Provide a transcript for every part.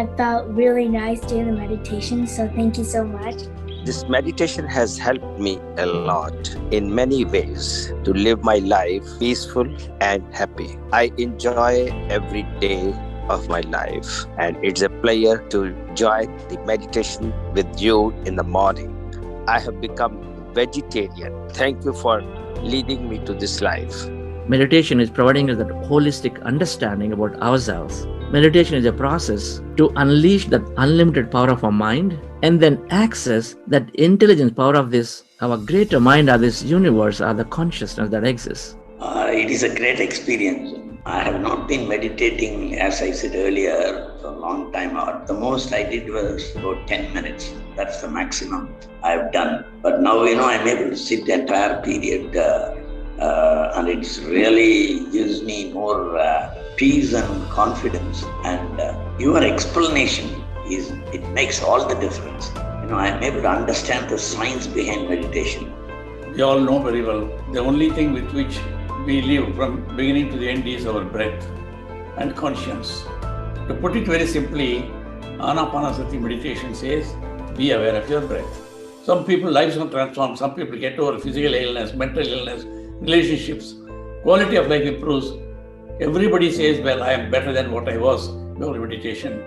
I felt really nice doing the meditation, so thank you so much. This meditation has helped me a lot in many ways to live my life peaceful and happy. I enjoy every day of my life, and it's a pleasure to join the meditation with you in the morning. I have become vegetarian. Thank you for leading me to this life. Meditation is providing us that holistic understanding about ourselves. Meditation is a process to unleash that unlimited power of our mind and then access that intelligence power of this, our greater mind, or this universe, or the consciousness that exists. It is a great experience. I have not been meditating, as I said earlier, for a long time. The most I did was about 10 minutes. That's the maximum I've done. But now, I'm able to sit the entire period and it really gives me more peace and confidence. And your explanation it makes all the difference. I'm able to understand the science behind meditation. We all know very well, the only thing with which we live from beginning to the end is our breath and conscience. To put it very simply, Anapanasati meditation says, be aware of your breath. Some people lives are transformed, some people get over physical illness, mental illness, relationships, quality of life improves. Everybody says, well, I am better than what I was before meditation.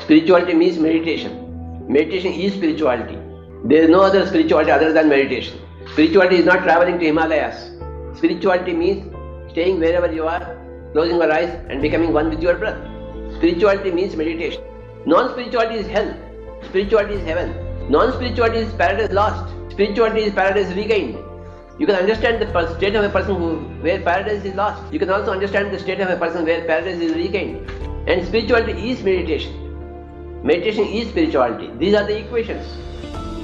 Spirituality means meditation. Meditation is spirituality. There is no other spirituality other than meditation. Spirituality is not traveling to Himalayas. Spirituality means staying wherever you are, closing your eyes and becoming one with your breath. Spirituality means meditation. Non-spirituality is hell. Spirituality is heaven. Non-spirituality is paradise lost. Spirituality is paradise regained. You can understand the state of a person where paradise is lost. You can also understand the state of a person where paradise is regained. And spirituality is meditation. Meditation is spirituality. These are the equations.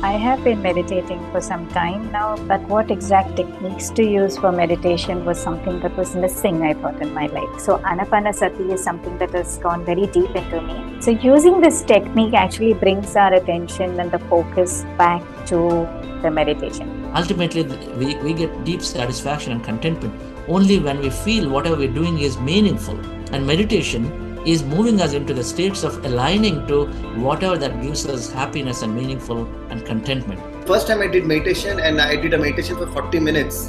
I have been meditating for some time now, but what exact techniques to use for meditation was something that was missing, I thought, in my life. So Anapanasati is something that has gone very deep into me. So using this technique actually brings our attention and the focus back to the meditation. Ultimately, we get deep satisfaction and contentment only when we feel whatever we're doing is meaningful. And meditation is moving us into the states of aligning to whatever that gives us happiness and meaningful and contentment. First time I did meditation, and I did a meditation for 40 minutes.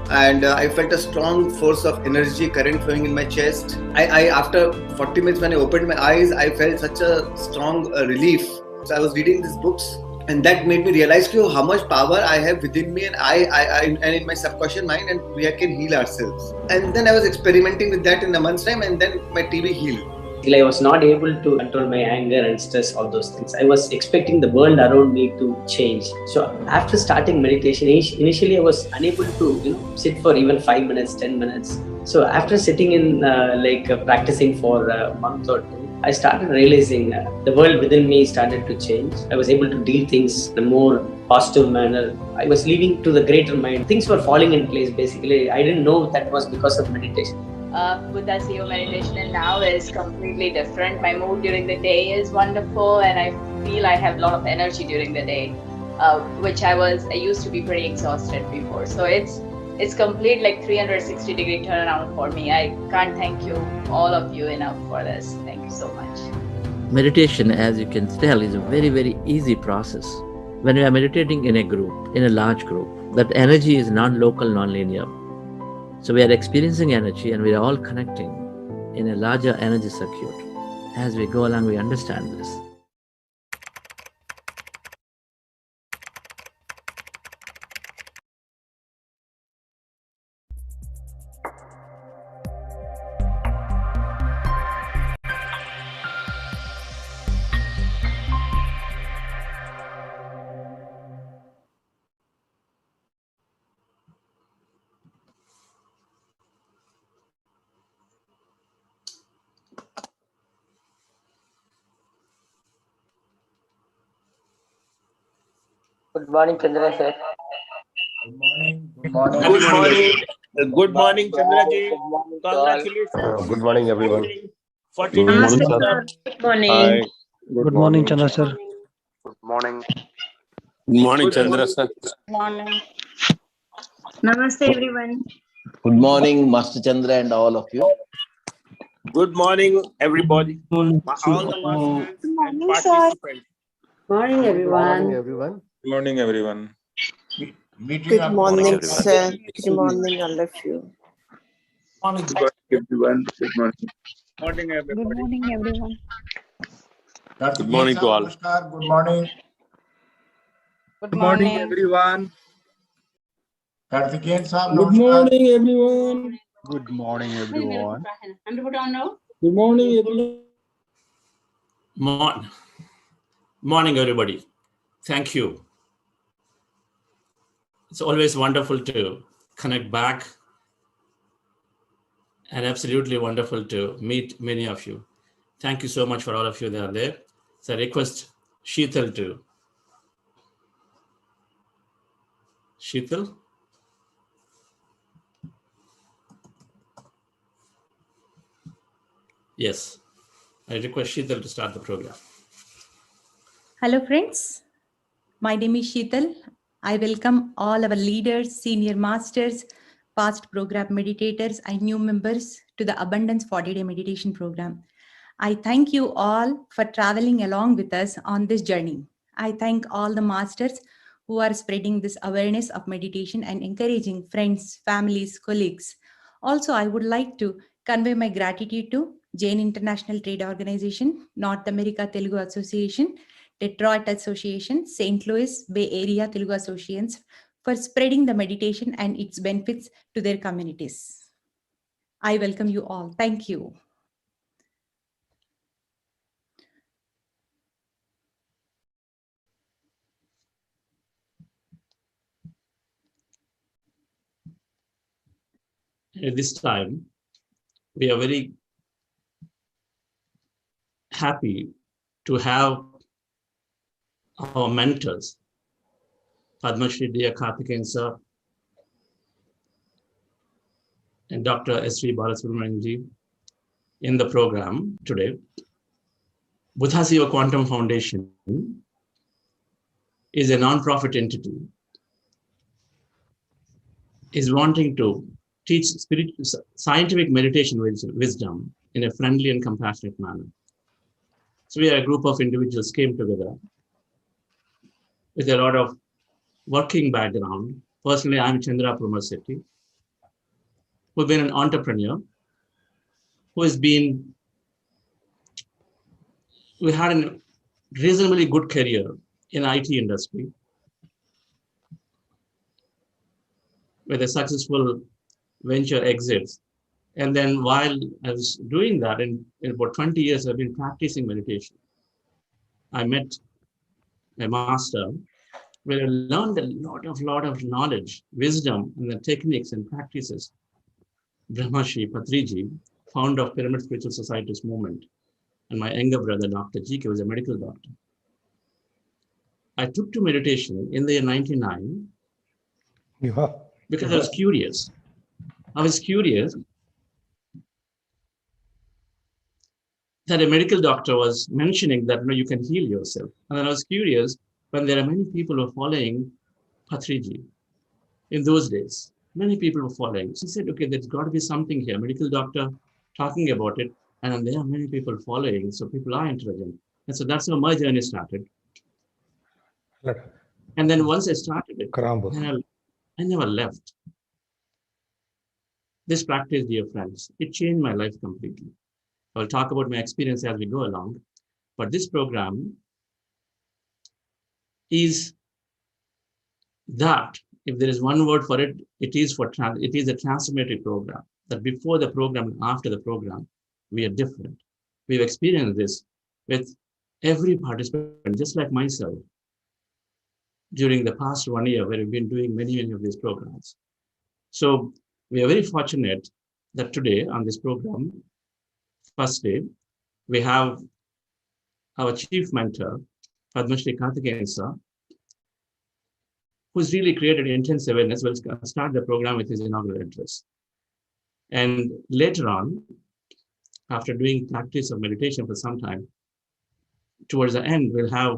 And I felt a strong force of energy, current flowing in my chest. I after 40 minutes, when I opened my eyes, I felt such a strong relief. So I was reading these books, and that made me realize how much power I have within me, and and in my subconscious mind, and we can heal ourselves. And then I was experimenting with that in a month's time, and then my TB healed. I was not able to control my anger and stress, all those things. I was expecting the world around me to change. So after starting meditation, initially I was unable to sit for even 5 minutes, 10 minutes. So after sitting in practicing for a month or two, I started realizing the world within me started to change. I was able to deal things in a more positive manner. I was leaving to the greater mind. Things were falling in place basically. I didn't know that was because of meditation. Buddha's yoga meditation now is completely different. My mood during the day is wonderful, and I feel I have a lot of energy during the day, which I used to be pretty exhausted before. So it's complete 360-degree turnaround for me. I can't thank you, all of you, enough for this. Thank you so much. Meditation, as you can tell, is a very, very easy process. When we are meditating in a group, in a large group, that energy is non-local, non-linear. So we are experiencing energy and we are all connecting in a larger energy circuit. As we go along, we understand this. Good morning, Chandra sir. Good morning. Good morning. Good morning, Chandraji. Congratulations. Good morning, everyone. 14 Good years. morning, sir. Good morning. Hi. Good morning, Chandra sir. Good morning. Good morning, Chandra sir. Good morning. Namaste, everyone. Good morning, Master Chandra and all of you. Good morning, everybody. All the masters Good and morning, sir. participants. Morning, everyone. everyone. Good morning, everyone. Meeting Good up. morning, everyone. sir. Good morning, all of you. Morning, Good morning, everyone. Good morning. morning, Good everybody. morning, everyone. Good morning to all. Good morning. Good Good morning, morning. everyone. Good morning, everyone. Good morning, everyone. Good morning, everyone. Morning, everybody. Thank you. It's always wonderful to connect back and absolutely wonderful to meet many of you. Thank you so much for all of you that are there. So I request Sheetal to. Sheetal? Yes. I request Sheetal to start the program. Hello, friends. My name is Sheetal. I welcome all our leaders, senior masters, past program meditators, and new members to the Abundance 40-day meditation program. I thank you all for traveling along with us on this journey. I thank all the masters who are spreading this awareness of meditation and encouraging friends, families, colleagues. Also, I would like to convey my gratitude to Jain International Trade Organization, North America Telugu Association, Detroit Association, St. Louis Bay Area Telugu Associations for spreading the meditation and its benefits to their communities. I welcome you all. Thank you. At this time, we are very happy to have our mentors, Padma Shri D. Karthikeyan sir and Dr. S.V. Balasubramanian ji in the program today. Buddhasiva Quantum Foundation is a non-profit entity, is wanting to teach scientific meditation wisdom in a friendly and compassionate manner. So we are a group of individuals came together with a lot of working background. Personally, I'm Chandra Pramaseti, who's been an entrepreneur, who has been, we had a reasonably good career in IT industry with a successful venture exits. And then while I was doing that, in about 20 years, I've been practicing meditation. I met a master where I learned a lot of knowledge, wisdom, and the techniques and practices. Brahmarshi, Patriji, founder of Pyramid Spiritual Societies movement, and my younger brother, Dr. GK, was a medical doctor. I took to meditation in the year 99 because I was curious. I was curious that a medical doctor was mentioning that you can heal yourself. And then I was curious when there are many people who are following Patriji in those days. Many people were following. So I said, okay, there's got to be something here. Medical doctor talking about it. And then there are many people following. So people are intelligent. And so that's how my journey started. And then once I started it, I never left. This practice, dear friends, it changed my life completely. I'll talk about my experience as we go along. But this program is that, if there is one word for it, it is a transformative program. That before the program and after the program, we are different. We've experienced this with every participant, just like myself, during the past 1 year, where we've been doing many of these programs. So we are very fortunate that today on this program, first day, we have our chief mentor, Padma Shri Karthikeyan sir, who's really created intense awareness. We'll start the program with his inaugural address. And later on, after doing practice of meditation for some time, towards the end, we'll have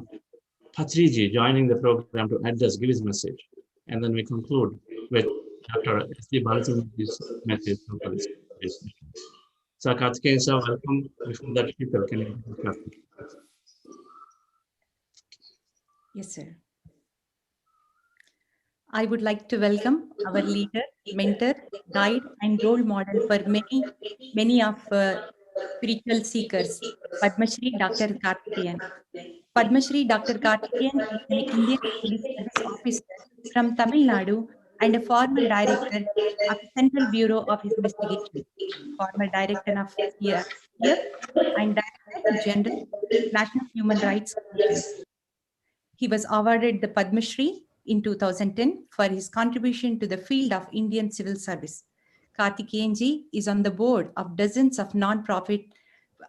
Patriji joining the program to address, give his message. And then we conclude with Dr. S.D. Balasubramanian's message. So Karthikeyan sir, welcome. Before that, Sheetal, can you Karthik? Yes, sir. I would like to welcome our leader, mentor, guide, and role model for many of spiritual seekers, Padma Shri Dr. Karthikeyan. Padma Shri Dr. Karthikeyan is an Indian Civil Service officer from Tamil Nadu and a former director of the Central Bureau of Investigation, former director of CF, and Director General, National Human Rights Commission. He was awarded the Padma Shri in 2010 for his contribution to the field of Indian civil service. Karthikeyanji is on the board of dozens of non-profit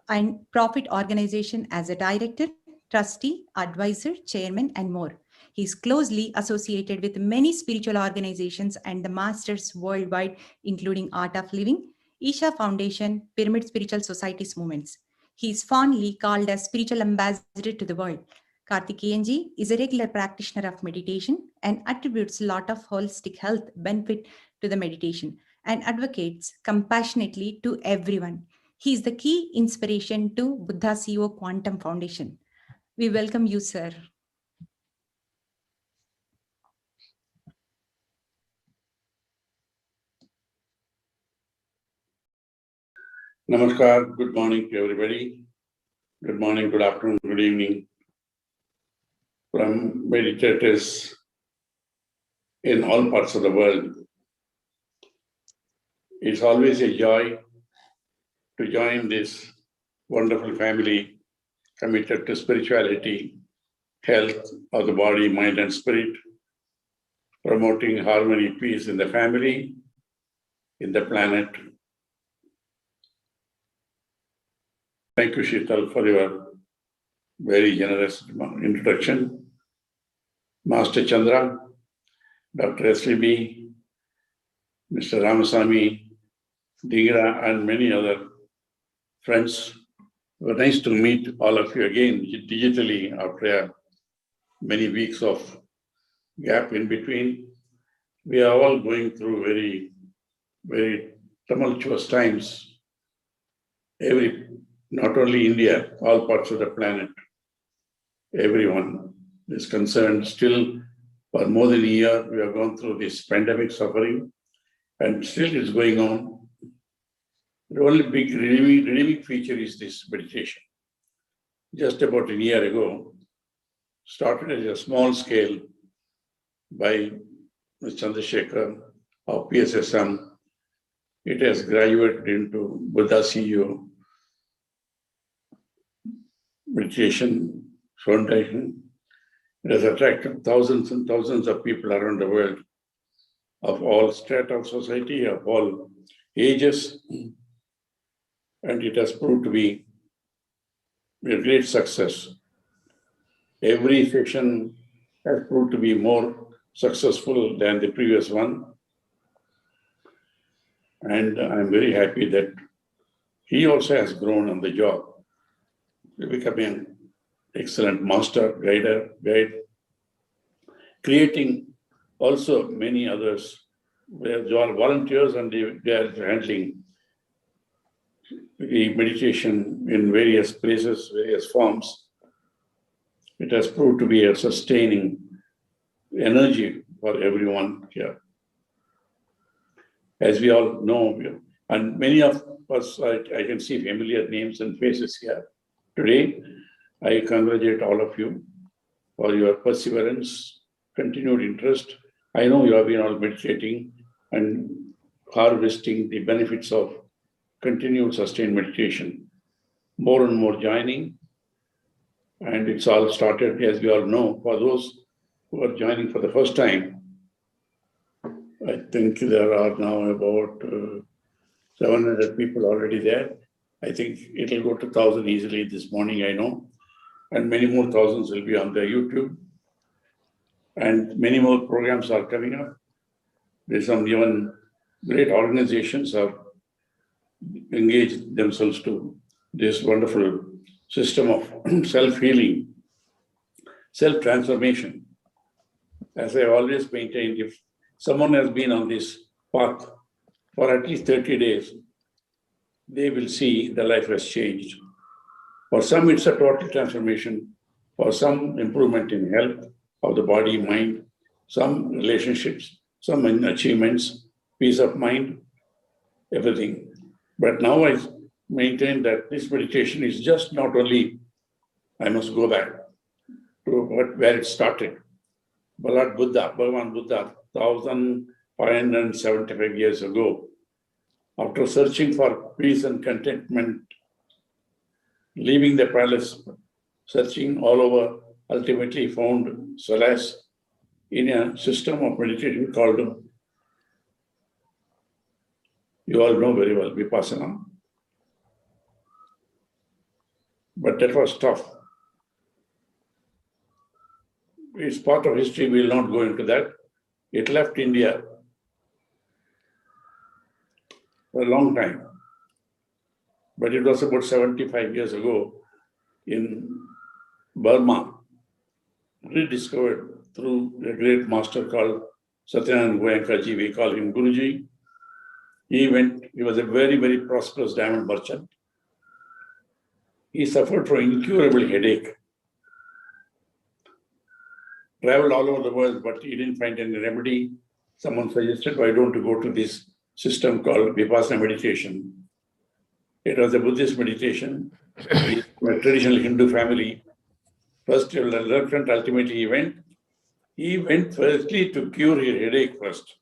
and profit organizations as a director, trustee, advisor, chairman, and more. He is closely associated with many spiritual organizations and the masters worldwide, including Art of Living, Isha Foundation, Pyramid Spiritual Societies movements. He is fondly called as spiritual ambassador to the world. Karthikeyanji is a regular practitioner of meditation and attributes a lot of holistic health benefit to the meditation and advocates compassionately to everyone. He is the key inspiration to Buddha CEO Quantum Foundation. We welcome you, sir. Namaskar, good morning to everybody. Good morning, good afternoon, good evening. From meditators in all parts of the world. It's always a joy to join this wonderful family committed to spirituality, health of the body, mind, and spirit, promoting harmony, peace in the family, in the planet. Thank you, Sheetal, for your very generous introduction. Master Chandra, Dr. SVB, Mr. Ramasamy, Digra, and many other friends. It was nice to meet all of you again digitally after many weeks of gap in between. We are all going through very, very tumultuous times. Not only India, all parts of the planet, everyone is concerned. Still, for more than a year, we have gone through this pandemic suffering, and still it's going on. The only big redeeming feature is this meditation. Just about a year ago, started at a small scale by Mr. Chandrasekhar of PSSM. It has graduated into Buddha CEO Meditation Foundation. It has attracted thousands and thousands of people around the world of all strata of society, of all ages, and it has proved to be a great success. Every session has proved to be more successful than the previous one. And I'm very happy that he also has grown on the job, becoming an excellent master, guide, creating also many others where they are volunteers and they are handling the meditation in various places, various forms. It has proved to be a sustaining energy for everyone here. As we all know, and many of us, I can see familiar names and faces here. Today, I congratulate all of you for your perseverance, continued interest. I know you have been all meditating and harvesting the benefits of continued sustained meditation. More and more joining. And it's all started, as we all know, for those who are joining for the first time. I think there are now about 700 people already there. I think it'll go to 1,000 easily this morning, I know. And many more thousands will be on the YouTube. And many more programs are coming up. There's some even great organizations have engaged themselves to this wonderful system of self-healing, self-transformation. As I always maintained, if someone has been on this path for at least 30 days, they will see the life has changed. For some, it's a total transformation. For some, improvement in health of the body, mind, some relationships, some achievements, peace of mind, everything. But now I maintain that this meditation is just not only, I must go back to where it started. Bhagavan Buddha, 1575 years ago, after searching for peace and contentment, leaving the palace, searching all over, ultimately found solace in a system of meditation called, you all know very well, Vipassana. But that was tough. It's part of history, we will not go into that. It left India for a long time. But it was about 75 years ago in Burma, rediscovered through a great master called Satyanarayana Goenkaji. We call him Guruji. He was a very, very prosperous diamond merchant. He suffered from incurable headache. Traveled all over the world, but he didn't find any remedy. Someone suggested, why don't you go to this system called Vipassana meditation? It was a Buddhist meditation. He's from a traditional Hindu family. First, reluctant, ultimately he went. He went firstly to cure his headache first.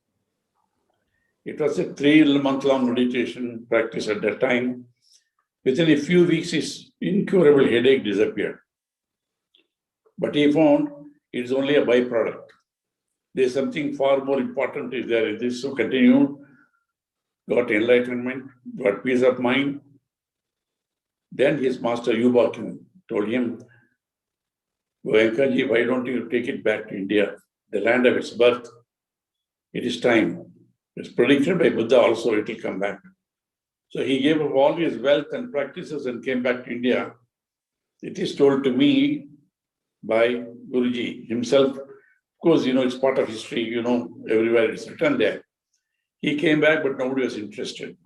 It was a 3-month-long meditation practice at that time. Within a few weeks, his incurable headache disappeared. But he found it's only a byproduct. There's something far more important is there in this. So continued, got enlightenment, got peace of mind. Then his master Yubakin told him, Goenkaji, why don't you take it back to India, the land of its birth? It is time. It's predicted by Buddha also, it will come back. So he gave up all his wealth and practices and came back to India. It is told to me by Guruji himself. Of course, it's part of history, everywhere it's written there. He came back, but nobody was interested.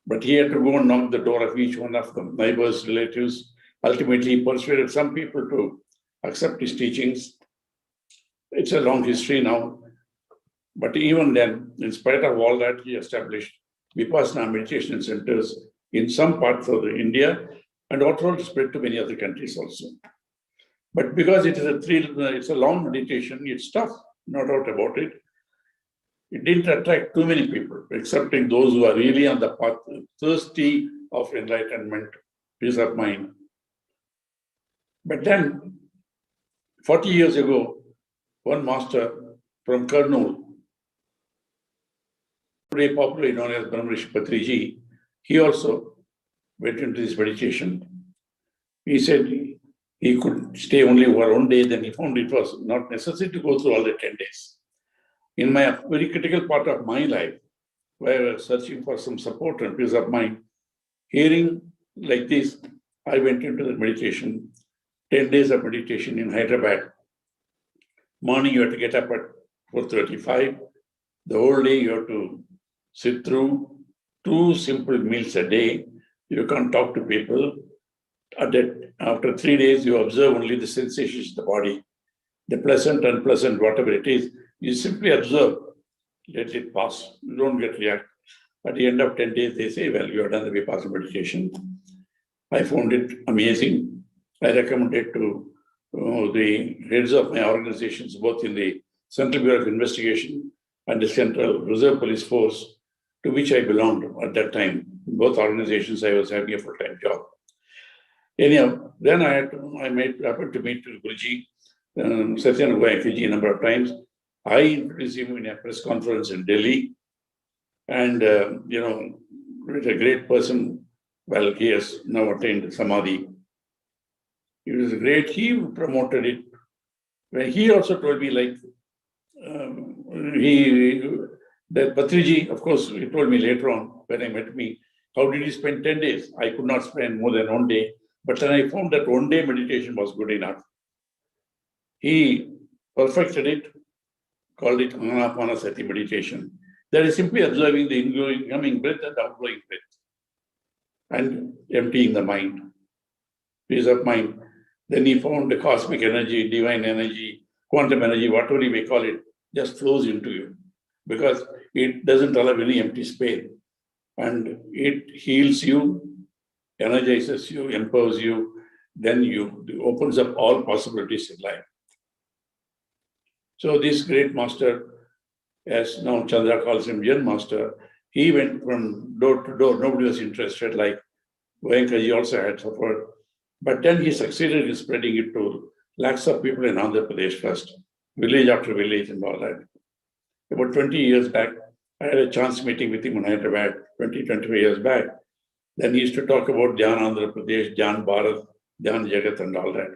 But he had to go and knock the door of each one of the neighbors, relatives. Ultimately, he persuaded some people to accept his teachings. It's a long history now. But even then, in spite of all that, he established Vipassana meditation centers in some parts of India and also spread to many other countries also. But because it is it's a long meditation, it's tough, no doubt about it. It didn't attract too many people, excepting those who are really on the path, thirsty of enlightenment, peace of mind. But then, 40 years ago, one master from Kurnool, today popularly known as brahmarshi Patriji, he also went into this meditation. He said he could stay only over one day, then he found it was not necessary to go through all the 10 days. In my very critical part of my life, where I was searching for some support and peace of mind, hearing like this, I went into the meditation, 10 days of meditation in Hyderabad. Morning, you have to get up at 4:35. The whole day, you have to sit through 2 simple meals a day. You can't talk to people. After 3 days, you observe only the sensations of the body, the pleasant, unpleasant, whatever it is. You simply observe, let it pass. You don't get react. At the end of 10 days, they say, well, you have done the Vipassana meditation. I found it amazing. I recommend it to the heads of my organizations, both in the Central Bureau of Investigation and the Central Reserve Police Force, to which I belonged at that time. In both organizations, I was having a full-time job. Anyhow, then I happened to meet Guruji, Satyanarayana Goenkaji a number of times. I introduced him in a press conference in Delhi. And, with a great person, well, he has now attained Samadhi. He was great, he promoted it. When he also told me, that Patriji, of course, he told me later on when I met me, how did you spend 10 days? I could not spend more than 1 day. But then I found that 1 day meditation was good enough. He perfected it, called it Anapanasati meditation. That is simply observing the incoming breath and outgoing breath. and emptying the mind, peace of mind. Then he found the cosmic energy, divine energy, quantum energy, whatever you may call it, just flows into you because it doesn't allow any empty space. And it heals you, energizes you, empowers you, then it opens up all possibilities in life. So this great master, as now Chandra calls him Zen master, he went from door to door. Nobody was interested, like Goenkaji also had suffered. But then he succeeded in spreading it to lakhs of people in Andhra Pradesh first, village after village and all that. About 20 years back, I had a chance meeting with him in Hyderabad, 25 years back. Then he used to talk about Dhyan Andhra Pradesh, Dhyan Bharat, Dhyan Jagat and all that.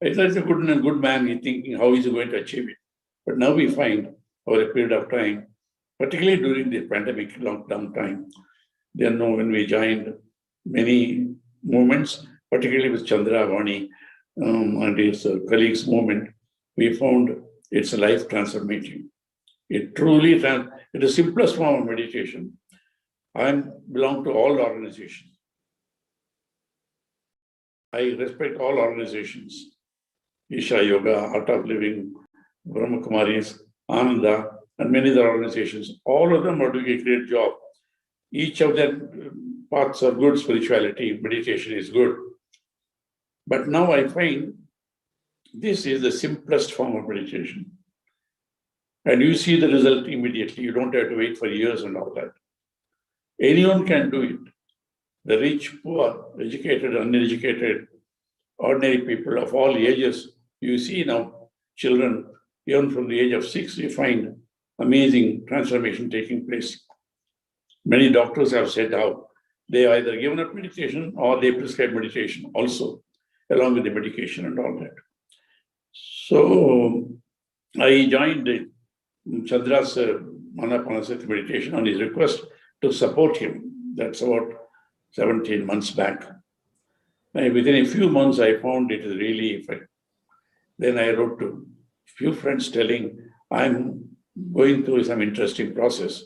I thought he's a good man, he's thinking how he's going to achieve it. But now we find over a period of time, particularly during the pandemic lockdown time, then when we joined many movements, particularly with Chandra Vani and his colleagues' movement, we found it's life transformation. It truly, it is the simplest form of meditation. I belong to all organizations. I respect all organizations. Isha Yoga, Art of Living, Brahma Kumaris, Ananda, and many other organizations. All of them are doing a great job. Each of their paths are good. Spirituality, meditation is good. But now I find this is the simplest form of meditation. And you see the result immediately. You don't have to wait for years and all that. Anyone can do it. The rich, poor, educated, uneducated, ordinary people of all ages. You see now children, even from the age of 6, you find amazing transformation taking place. Many doctors have said how they either given up meditation or they prescribe meditation also, along with the medication and all that. So I joined Chandra's Anapanasati meditation on his request to support him. That's about 17 months back. And within a few months, I found it is really effective. Then I wrote to a few friends telling, I'm going through some interesting process.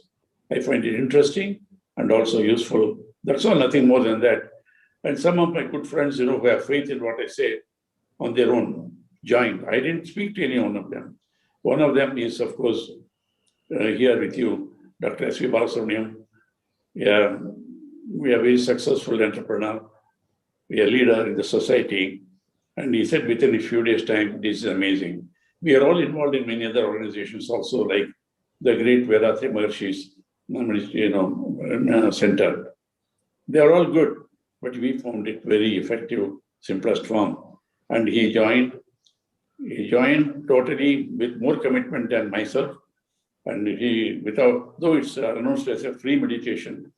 I find it interesting and also useful. That's all, nothing more than that. And some of my good friends, who have faith in what I say on their own, joined. I didn't speak to any one of them. One of them is, of course, here with you, Dr. S.V. Balasubramaniam. Yeah, we are a very successful entrepreneur. We are a leader in the society. And he said within a few days' time, this is amazing. We are all involved in many other organizations also, like the great Vedatri Maharshi's center. They are all good, but we found it very effective, simplest form. And he joined totally with more commitment than myself. And though it's announced as a free meditation,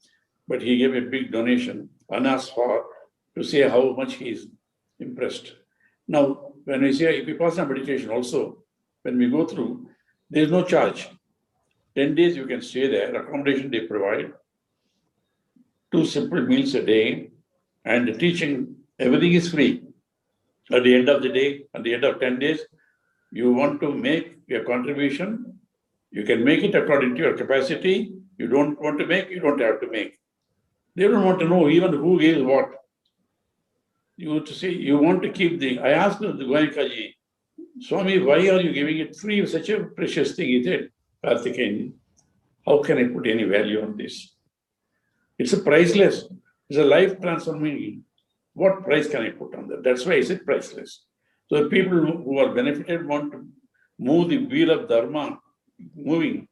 but he gave a big donation, unasked for, to say how much he is impressed. Now, when we say Vipassana meditation also, when we go through, there is no charge. 10 days you can stay there, accommodation they provide, 2 simple meals a day, and the teaching, everything is free. At the end of the day, at the end of 10 days, you want to make your contribution, you can make it according to your capacity. You don't want to make, you don't have to make. They don't want to know even who gives what. You want to keep I asked the Goenkaji, Swami, why are you giving it free? Such a precious thing, he said, Karthikeyan, how can I put any value on this? It's a priceless. It's a life transforming. What price can I put on that? That's why I said priceless. So the people who are benefited want to move the wheel of Dharma moving.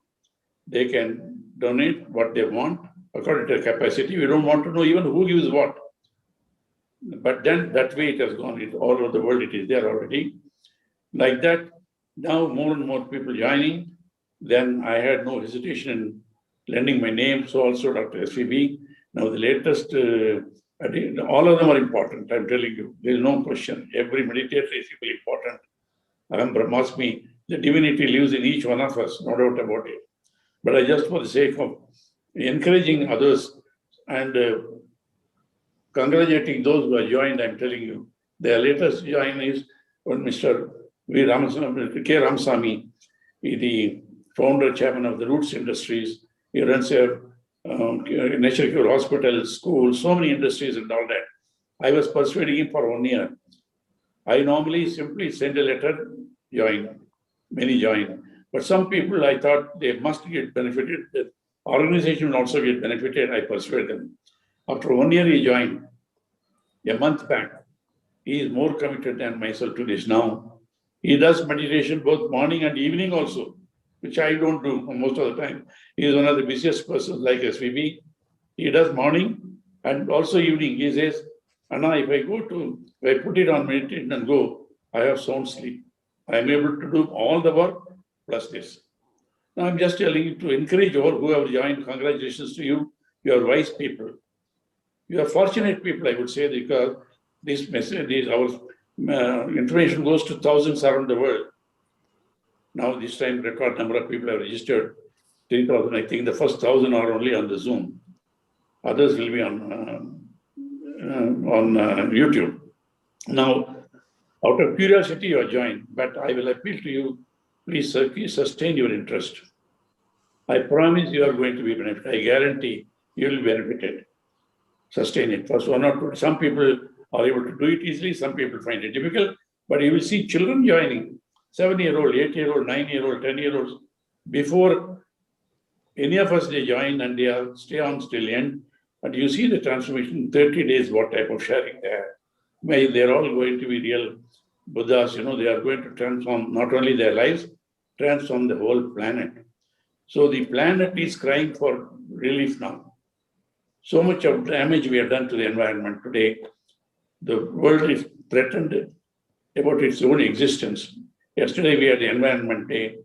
They can donate what they want according to their capacity. We don't want to know even who gives what. But then that way it has gone. All over the world it is there already. Like that, now more and more people joining. Then I had no hesitation in lending my name. So also Dr. SVB. Now the latest, all of them are important. I'm telling you, there is no question. Every meditator is equally important. Aham Brahmasmi, the divinity lives in each one of us, no doubt about it. But I just for the sake of encouraging others and congratulating those who are joined, I'm telling you, their latest join is when Mr. K. Ramasamy, the founder, chairman of the Roots Industries. He runs a nature cure hospitals, schools, so many industries and all that. I was persuading him for 1 year. I normally simply send a letter, join, many join. But some people, I thought they must get benefited. The organization will also get benefited. I persuaded them. After 1 year, he joined. A month back, he is more committed than myself to this now. He does meditation both morning and evening also, which I don't do most of the time. He is one of the busiest persons like SVB. He does morning and also evening. He says, Anna, if I put it on meditation and go, I have sound sleep. I am able to do all the work plus this. Now I'm just telling you to encourage all who have joined. Congratulations to you. You are wise people. You are fortunate people, I would say, because this message, our information goes to thousands around the world. Now this time record number of people have registered, 3,000. I think the first 1,000 are only on the Zoom. Others will be on YouTube. Now, out of curiosity, you are joined, but I will appeal to you, please sustain your interest. I promise you are going to be benefited. I guarantee you will be benefited. Sustain it. First 1 or 2. Some people are able to do it easily. Some people find it difficult. But you will see children joining, 7-year-old, 8-year-old, 9-year-old, 10-year-olds. Before any of us, they join and they stay on till end. And you see the transformation in 30 days, what type of sharing they have. They're all going to be real Buddhas. They are going to transform not only their lives, transform the whole planet. So the planet is crying for relief now. So much of damage we have done to the environment today. The world is threatened about its own existence. Yesterday we had the Environment Day.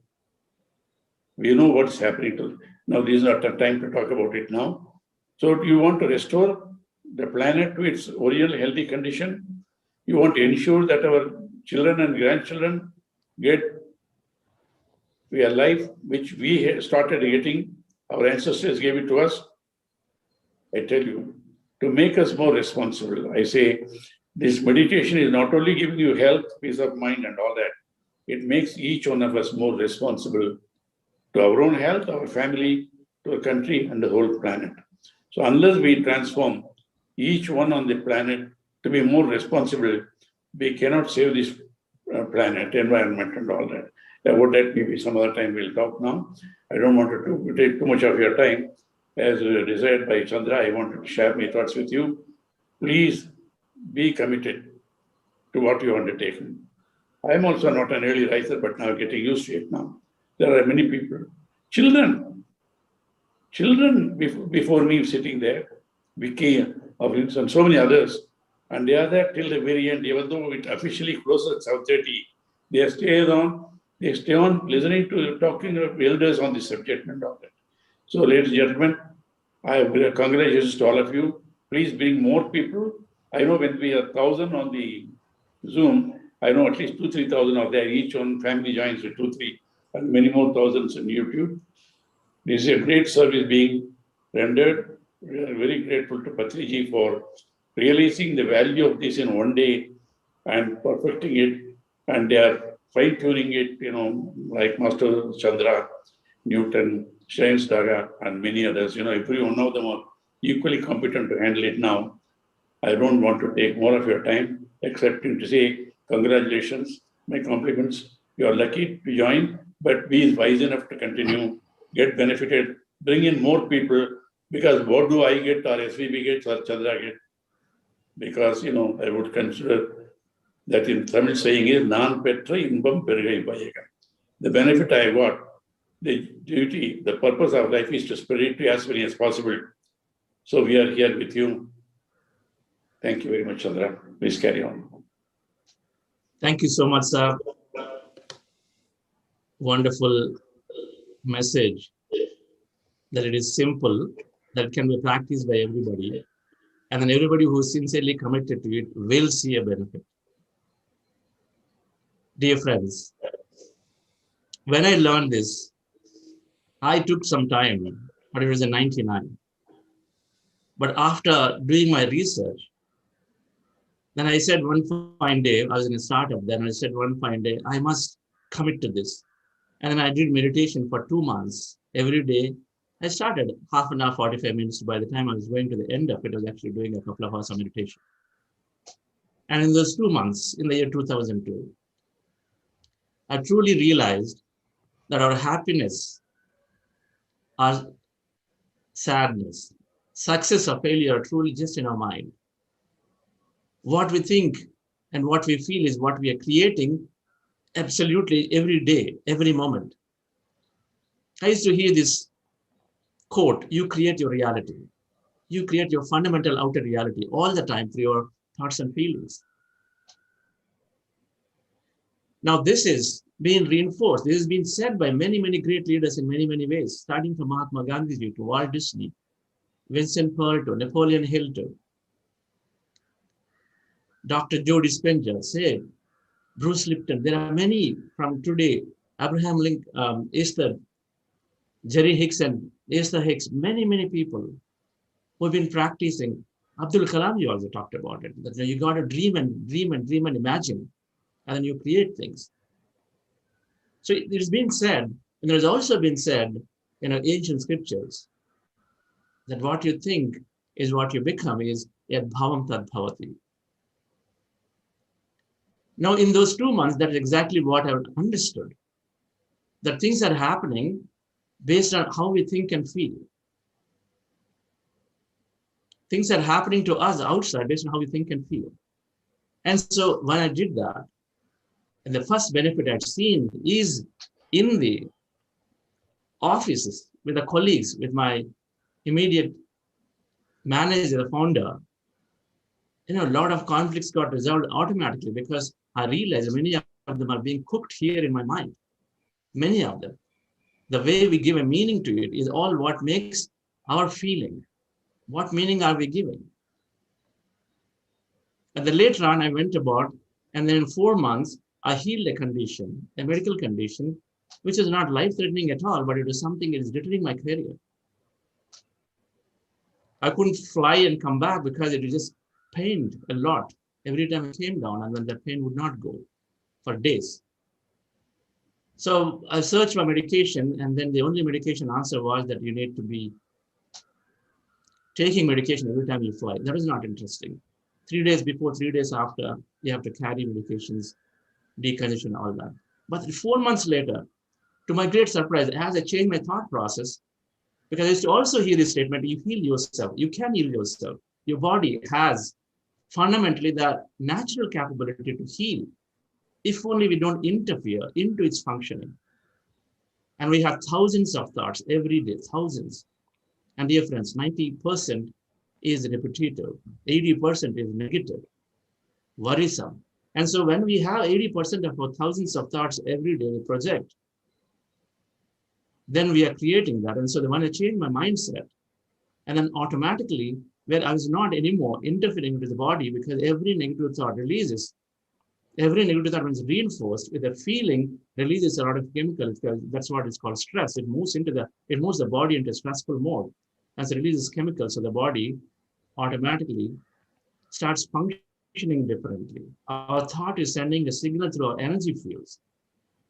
We know what's happening to. Now this is not the time to talk about it now. So you want to restore the planet to its original healthy condition. You want to ensure that our children and grandchildren get a life which we started getting. Our ancestors gave it to us. I tell you, to make us more responsible. I say this meditation is not only giving you health, peace of mind and all that. It makes each one of us more responsible to our own health, our family, to our country and the whole planet. So unless we transform each one on the planet to be more responsible, we cannot save this planet, environment and all that. About that maybe some other time we'll talk now. I don't want to take too much of your time. As desired by Chandra, I wanted to share my thoughts with you. Please be committed to what you undertake. I am also not an early riser, but now getting used to it now. There are many people. Children before me sitting there, Vicky, and so many others, and they are there till the very end, even though it officially closes at 7:30. They stay on listening to talking of elders on this subject and all that. So, ladies and gentlemen, I have congratulations to all of you. Please bring more people. I know when we are 1,000 on the Zoom, I know at least 2,000-3,000 are there. Each one family joins with 2-3, and many more thousands on YouTube. This is a great service being rendered. We are very grateful to Patriji for realizing the value of this in 1 day and perfecting it. And they are fine-tuning it, like Master Chandra, Newton, Steinstager, and many others. Every one of them are equally competent to handle it now. I don't want to take more of your time, except to say congratulations, my compliments. You are lucky to join, but be wise enough to continue, get benefited, bring in more people, because what do I get or SVB gets or Chandra get? Because, I would consider that in Tamil saying is, Nan Petra Inbam Pergai Bayega. The benefit I got, the duty, the purpose of life is to spread it to as many as possible. So we are here with you. Thank you very much, Chandra. Please carry on. Thank you so much, sir. Wonderful message that it is simple, that can be practiced by everybody. And then everybody who is sincerely committed to it will see a benefit. Dear friends, when I learned this, I took some time, but it was in 99. But after doing my research, then I said one fine day, I was in a startup, then I said one fine day, I must commit to this. And then I did meditation for 2 months, every day, I started half an hour, 45 minutes. By the time I was going to the end of it, I was actually doing a couple of hours of meditation. And in those 2 months, in the year 2002, I truly realized that our happiness, our sadness, success or failure are truly just in our mind. What we think and what we feel is what we are creating absolutely every day, every moment. I used to hear this quote, you create your reality. You create your fundamental outer reality all the time through your thoughts and feelings. Now, this is being reinforced. This has been said by many, many great leaders in many, many ways, starting from Mahatma Gandhi to Walt Disney, Vincent Pearl to Napoleon Hill to Dr. Joe Dispenza, say, Bruce Lipton. There are many from today, Abraham Lincoln, Esther, Jerry Hicks and Esther Hicks, many, many people who have been practicing. Abdul Kalam, you also talked about it, that you got to dream and dream and dream and imagine, and then you create things. So there's been said, and there's also been said in our ancient scriptures, that what you think is what you become, is yad bhavam tad bhavati. Now, in those 2 months, that is exactly what I understood, that things are happening based on how we think and feel. Things are happening to us outside based on how we think and feel. And so when I did that, and the first benefit I'd seen is in the offices, with the colleagues, with my immediate manager, the founder, a lot of conflicts got resolved automatically because I realized many of them are being cooked here in my mind. Many of them. The way we give a meaning to it is all what makes our feeling. What meaning are we giving? And then later on, I went about, and then in 4 months, I healed a condition, a medical condition, which is not life-threatening at all, but it was something that is deterring my career. I couldn't fly and come back because it just pained a lot every time I came down, and then that pain would not go for days. So I searched for medication, and then the only medication answer was that you need to be taking medication every time you fly. That was not interesting. 3 days before, 3 days after, you have to carry medications, decongestion, all that. But 4 months later, to my great surprise, as I changed my thought process, because I used to also hear this statement, you heal yourself, you can heal yourself. Your body has fundamentally the natural capability to heal, if only we don't interfere into its functioning. And we have thousands of thoughts every day, thousands. And dear friends, 90% is repetitive, 80% is negative, worrisome. And so when we have 80% of our thousands of thoughts every day we project, then we are creating that. And so when I changed my mindset, and then automatically, where I was not anymore interfering with the body, because every negative thought releases, every negative thought is reinforced with a feeling, releases a lot of chemicals, because that's what is called stress. It moves the body into stressful mode. As it releases chemicals, so the body automatically starts functioning differently. Our thought is sending a signal through our energy fields.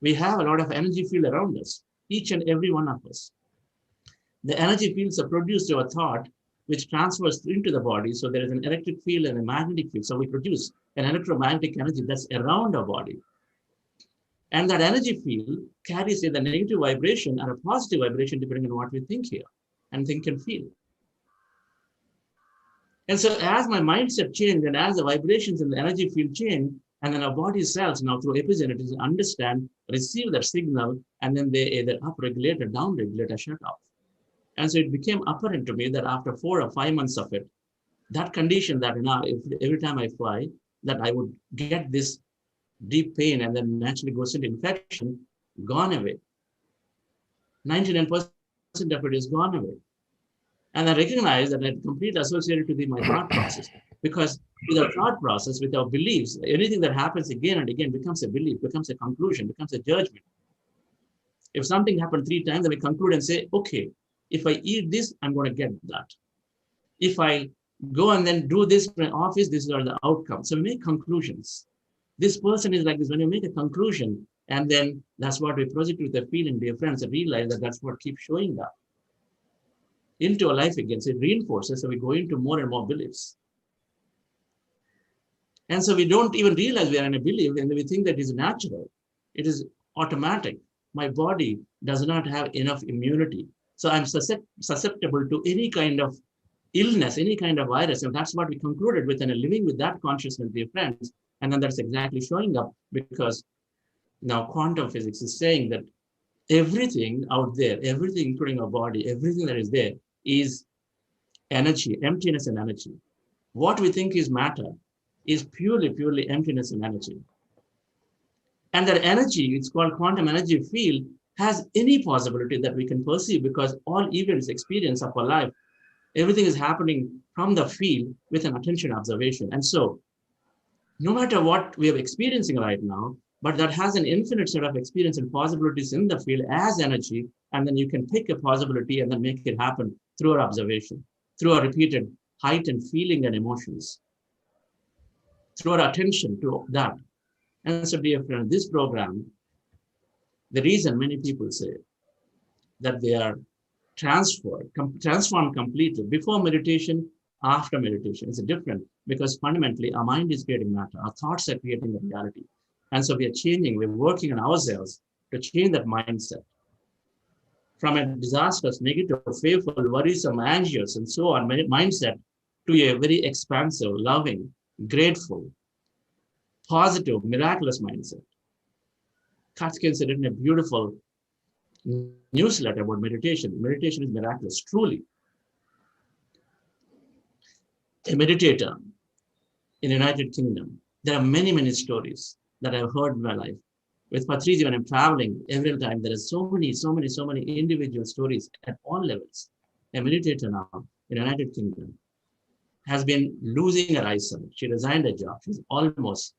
We have a lot of energy field around us, each and every one of us. The energy fields are produced through a thought, which transfers into the body. So there is an electric field and a magnetic field. So we produce an electromagnetic energy that's around our body. And that energy field carries either negative vibration or a positive vibration, depending on what we think here and think and feel. And so as my mindset changed, and as the vibrations in the energy field change, and then our body cells now through epigenetics understand, receive that signal, and then they either upregulate or downregulate or shut off. And so it became apparent to me that after 4 or 5 months of it, that condition that every time I fly, that I would get this deep pain and then naturally goes into infection, gone away. 99% of it is gone away. And I recognize that it's completely associated with my thought process, because with our thought process, with our beliefs, anything that happens again and again becomes a belief, becomes a conclusion, becomes a judgment. If something happened 3 times, then we conclude and say, okay, if I eat this, I'm going to get that. If I go and then do this in my office, these are the outcomes. So we make conclusions. This person is like this. When you make a conclusion, and then that's what we project with the feeling, dear friends, and realize that that's what keeps showing up. into our life again. So it reinforces, so we go into more and more beliefs. And so we don't even realize we are in a belief, and we think that it is natural. It is automatic. My body does not have enough immunity. So I'm susceptible to any kind of illness, any kind of virus. And that's what we concluded with, and living with that consciousness, dear friends. And then that's exactly showing up, because now quantum physics is saying that everything out there, everything including our body, everything that is there is energy, emptiness and energy. What we think is matter is purely emptiness and energy. And that energy, it's called quantum energy field, has any possibility that we can perceive, because all events, experience of our life, everything is happening from the field with an attention observation. And so no matter what we are experiencing right now, but that has an infinite set of experience and possibilities in the field as energy, and then you can pick a possibility and then make it happen through our observation, through our repeated heightened feeling and emotions, through our attention to that. And so, dear friend, this program, the reason many people say that they are transformed completely before meditation, after meditation, is different, because fundamentally our mind is creating matter, our thoughts are creating the reality. And so we are changing, we're working on ourselves to change that mindset from a disastrous, negative, fearful, worrisome, anxious, and so on mindset to a very expansive, loving, grateful, positive, miraculous mindset. Katkins had written a beautiful newsletter about meditation. Meditation is miraculous, truly. A meditator in the United Kingdom, there are many stories that I've heard in my life. With Patriji, when I'm traveling, every time there are so many individual stories at all levels. A meditator now in the United Kingdom has been losing her eyesight. She resigned her job. She's almost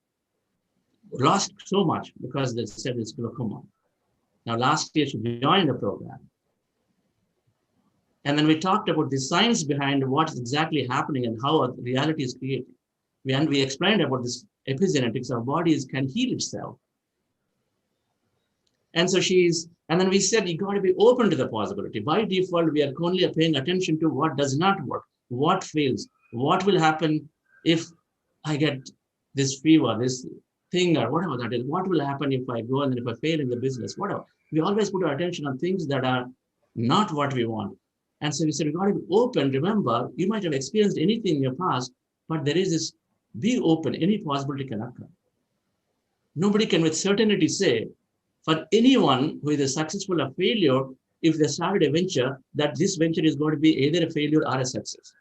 lost so much because they said it's glaucoma. Now, last year she joined the program. And then we talked about the science behind what's exactly happening and how reality is created. We explained about this epigenetics, our bodies can heal itself. And so and then we said, you got to be open to the possibility. By default, we are only paying attention to what does not work, what fails, what will happen if I get this fever, this thing, or whatever that is. What will happen if I go and if I fail in the business, whatever. We always put our attention on things that are not what we want. And so we said, we got to be open. Remember, you might have experienced anything in your past, but there is this, be open, any possibility can occur. Nobody can with certainty say, for anyone who is a successful or failure, if they started a venture, that this venture is going to be either a failure or a success.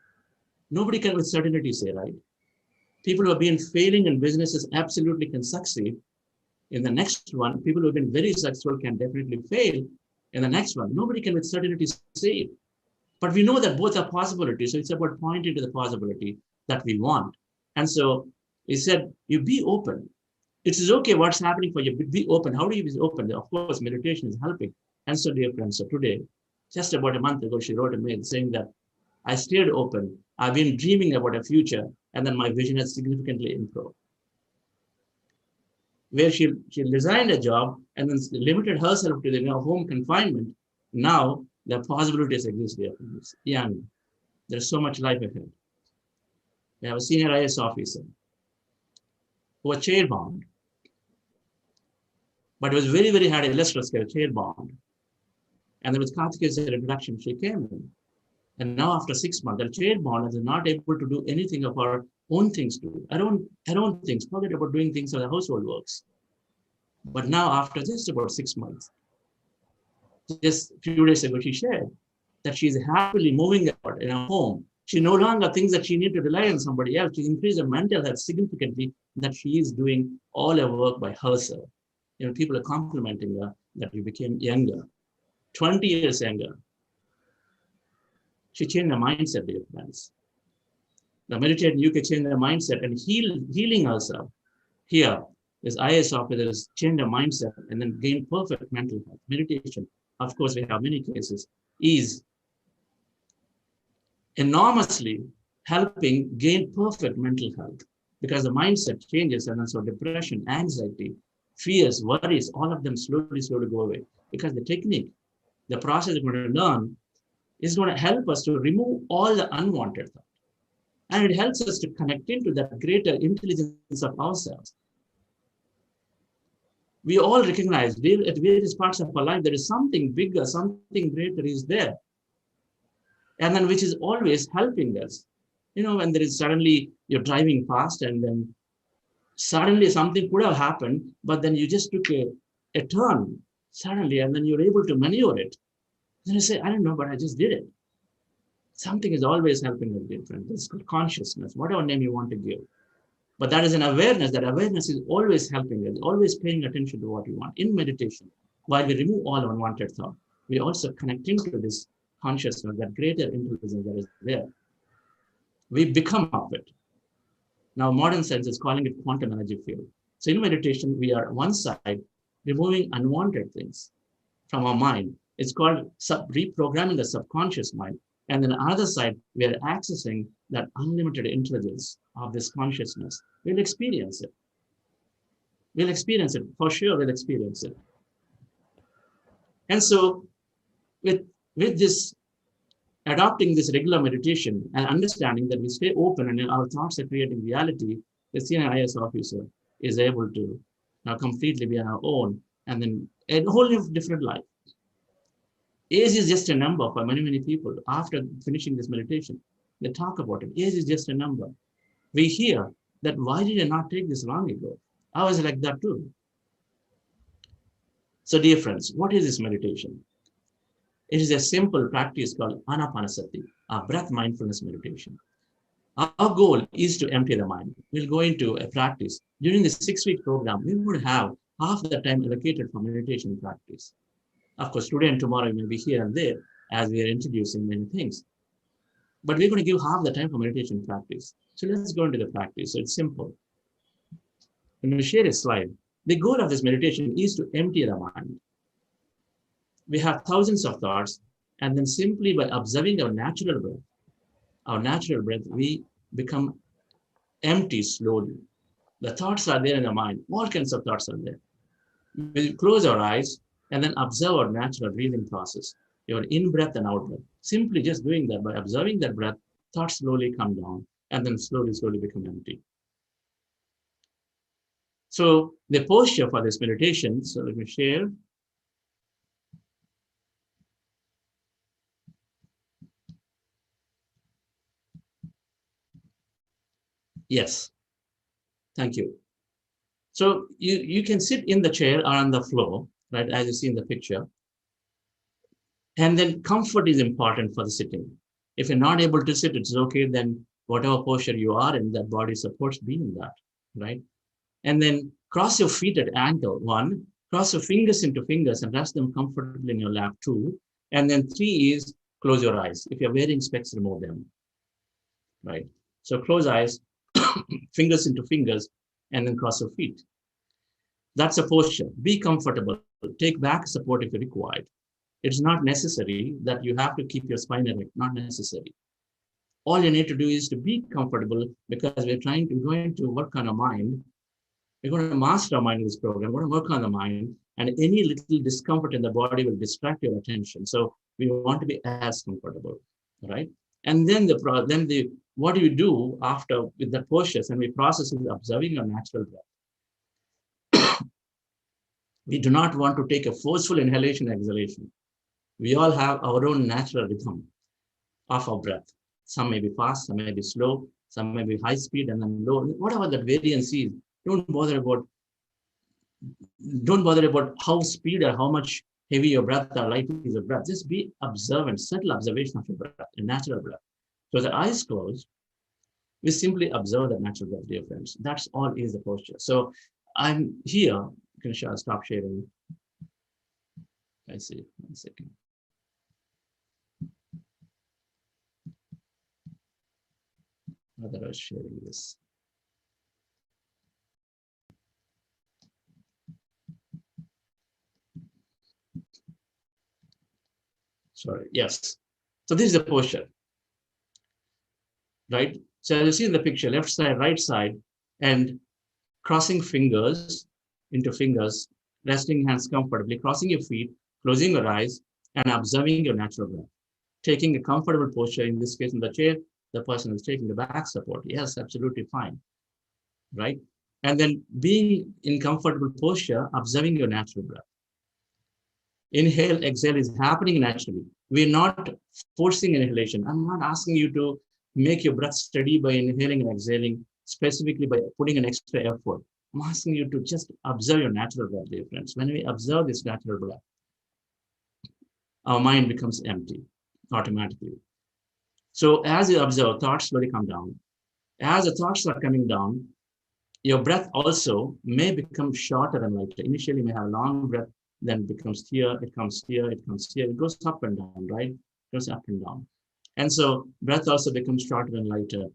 Nobody can with certainty say, right? People who have been failing in businesses absolutely can succeed. In the next one, people who have been very successful can definitely fail. In the next one, nobody can with certainty say it. But we know that both are possibilities. So it's about pointing to the possibility that we want. And so he said, you be open. It is okay what's happening for you, but be open. How do you be open? Of course, meditation is helping. And so, dear friends, so today, just about a month ago, she wrote a mail saying that I stayed open. I've been dreaming about a future, and then my vision has significantly improved. Where she resigned a job and then limited herself to the home confinement. Now, the possibilities exist there. Young, there's so much life ahead. We have a senior IAS officer who was chair-bound, but it was very hard illustrious chair-bound. And then with Karthikeya's introduction, she came in. And now after 6 months, the chair-bound is not able to do anything of our own things to do. Her own things, forget about doing things of the household works. But now after just about 6 months, just a few days ago, she shared that she's happily moving out in her home. She no longer thinks that she needs to rely on somebody else. She increased her mental health significantly, that she is doing all her work by herself. People are complimenting her that she became younger, 20 years younger. She changed her mindset, dear friends. The meditating, you can change their mindset and healing herself. Here, this IAS officer has changed her mindset and then gain perfect mental health. Meditation, of course, we have many cases, is enormously helping gain perfect mental health, because the mindset changes, and then so depression, anxiety, fears, worries, all of them slowly go away. Because the technique, the process we're going to learn is going to help us to remove all the unwanted thought. And it helps us to connect into that greater intelligence of ourselves. We all recognize at various parts of our life, there is something bigger, something greater is there. And then which is always helping us. You know, when there is suddenly you're driving fast and then suddenly something could have happened, but then you just took a turn suddenly and then you're able to maneuver it. Then you say, I don't know, but I just did it. Something is always helping us different. It's called consciousness, whatever name you want to give. But that is an awareness. That awareness is always helping us, always paying attention to what we want. In meditation, while we remove all unwanted thought, we also connect into this consciousness, that greater intelligence that is there. We become of it. Now, modern science is calling it quantum energy field. So in meditation, we are on one side removing unwanted things from our mind. It's called reprogramming the subconscious mind. And then on the other side, we are accessing that unlimited intelligence of this consciousness. We'll experience it. We'll experience it. For sure, we'll experience it. And so with this, adopting this regular meditation and understanding that we stay open and our thoughts are creating reality, the senior IS officer is able to now completely be on our own and then a whole different life. Age is just a number for many, many people. After finishing this meditation, they talk about it. Age is just a number. We hear that, why did I not take this long ago? I was like that too. So dear friends, what is this meditation? It is a simple practice called anapanasati, a breath mindfulness meditation. Our goal is to empty the mind. We'll go into a practice. During the 6-week program, we would have half the time allocated for meditation practice. Of course, today and tomorrow may be here and there as we are introducing many things. But we're going to give half the time for meditation practice. So let's go into the practice. So it's simple. I'm going to share a slide. The goal of this meditation is to empty the mind. We have thousands of thoughts, and then simply by observing our natural breath, we become empty slowly. The thoughts are there in the mind. All kinds of thoughts are there. We'll close our eyes and then observe our natural breathing process, your in-breath and out-breath. Simply just doing that, by observing that breath, thoughts slowly come down and then slowly become empty. So the posture for this meditation, so let me share. Yes, thank you. So you can sit in the chair or on the floor, right, as you see in the picture. And then comfort is important for the sitting. If you're not able to sit, it's okay, then whatever posture you are in, that body supports being in that, right? And then cross your feet at ankle, 1, cross your fingers into fingers and rest them comfortably in your lap, 2. And then 3 is close your eyes. If you're wearing specs, remove them, right? So close eyes, fingers into fingers, and then cross your feet. That's a posture. Be comfortable. Take back support if required. It's not necessary that you have to keep your spine erect, not necessary. All you need to do is to be comfortable, because we're going to work on our mind. We're going to master our mind in this program. We're going to work on the mind, and any little discomfort in the body will distract your attention. So we want to be as comfortable, right? And then what do you do after with the postures? And we process with observing our natural breath. We do not want to take a forceful inhalation and exhalation. We all have our own natural rhythm of our breath. Some may be fast, some may be slow, some may be high speed and then low. Whatever that variance is, don't bother about how speed or how much heavy your breath or light is your breath. Just be observant, subtle observation of your breath, your natural breath. So the eyes closed, we simply observe that natural breath, dear friends. That's all is the posture. So I'm here. You can stop sharing. I see. 1 second. Otherwise, sharing this. Sorry. Yes. So this is the posture, right? So as you see in the picture, left side, right side, and crossing fingers into fingers, resting hands comfortably, crossing your feet, closing your eyes, and observing your natural breath. taking a comfortable posture, in this case in the chair, the person is taking the back support. Yes, absolutely fine, right? And then being in comfortable posture, observing your natural breath. Inhale, exhale is happening naturally. We're not forcing inhalation. I'm not asking you to make your breath steady by inhaling and exhaling, specifically by putting an extra effort. I'm asking you to just observe your natural breath, dear friends. When we observe this natural breath, our mind becomes empty automatically. So as you observe, thoughts slowly come down. As the thoughts are coming down, your breath also may become shorter and lighter. Initially, you may have a long breath, then it becomes here, it comes here, it comes here. It goes up and down, right? It goes up and down. And so breath also becomes shorter and lighter.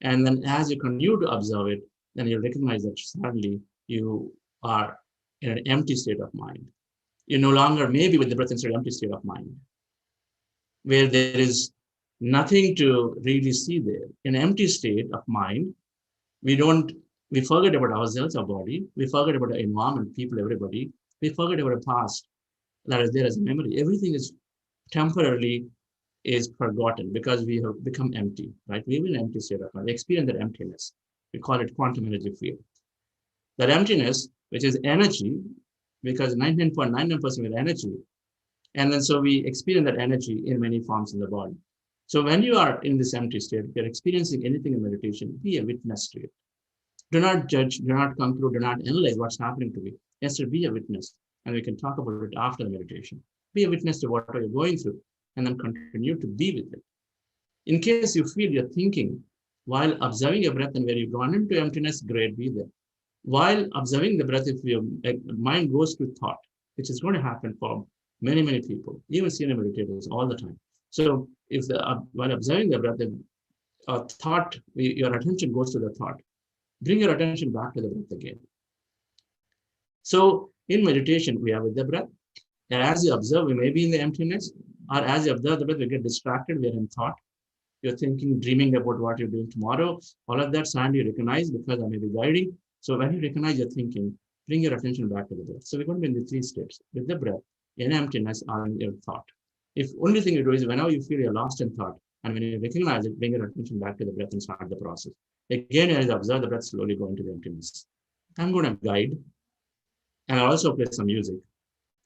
And then as you continue to observe it, then you recognize that suddenly you are in an empty state of mind. You no longer may be with the breath instead of empty state of mind, where there is nothing to really see there. In an empty state of mind, we forget about ourselves, our body. We forget about the environment, people, everybody. We forget about the past that is there as a memory. Everything is temporarily is forgotten because we have become empty, right? We will empty state of mind. We experience that emptiness. We call it quantum energy field. That emptiness, which is energy, because 99.99% is energy. And then so we experience that energy in many forms in the body. So when you are in this empty state, if you're experiencing anything in meditation, be a witness to it. Do not judge, do not conclude, do not analyze what's happening to you. Instead, be a witness, and we can talk about it after the meditation. Be a witness to what you're going through, and then continue to be with it. In case you feel you're thinking while observing your breath, and where you've gone into emptiness, great, be there. While observing the breath, if your mind goes to thought, which is going to happen for many, many people, even senior meditators all the time. So if while observing the breath, thought, your attention goes to the thought. Bring your attention back to the breath again. So in meditation, we are with the breath. And as you observe, we may be in the emptiness, or as you observe the breath, we get distracted, we are in thought. You're thinking, dreaming about what you're doing tomorrow. All of that suddenly you recognize because I may be guiding. So when you recognize your thinking, bring your attention back to the breath. So we're going to be in the 3 steps: with the breath, in emptiness, or in your thought. If only thing you do is whenever you feel you're lost in thought, and when you recognize it, bring your attention back to the breath and start the process. Again, as you observe the breath, slowly go into the emptiness. I'm going to guide, and I'll also play some music.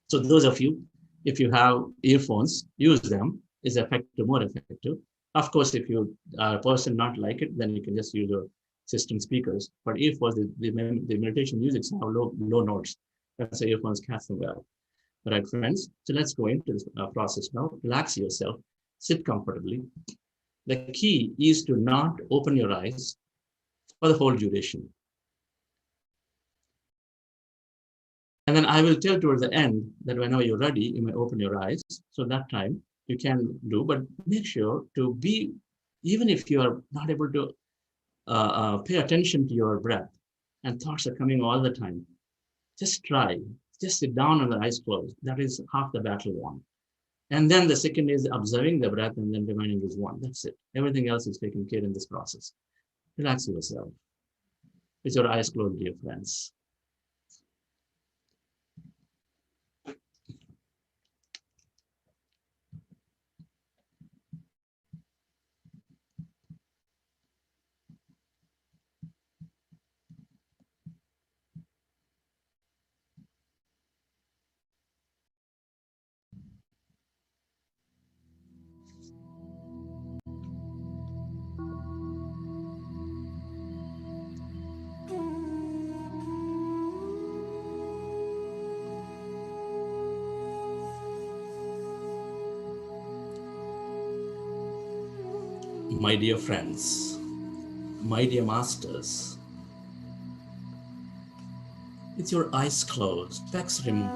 So those of you, if you have earphones, use them. Is effective, more effective. Of course, if you are a person not like it, then you can just use your system speakers. But earphones, the meditation music have low notes. That's why earphones catch them well. All right, friends. So let's go into this process now. Relax yourself. Sit comfortably. The key is to not open your eyes for the whole duration. And then I will tell towards the end that whenever you're ready, you may open your eyes. So that time you can do, but make sure to be, even if you are not able to pay attention to your breath and thoughts are coming all the time, just try, just sit down and the eyes closed. That is half the battle won. And then the second is observing the breath, and then remaining is one. That's it. Everything else is taken care in this process. Relax yourself with your eyes closed, dear friends. My dear friends, my dear masters, with your eyes closed, specs removed,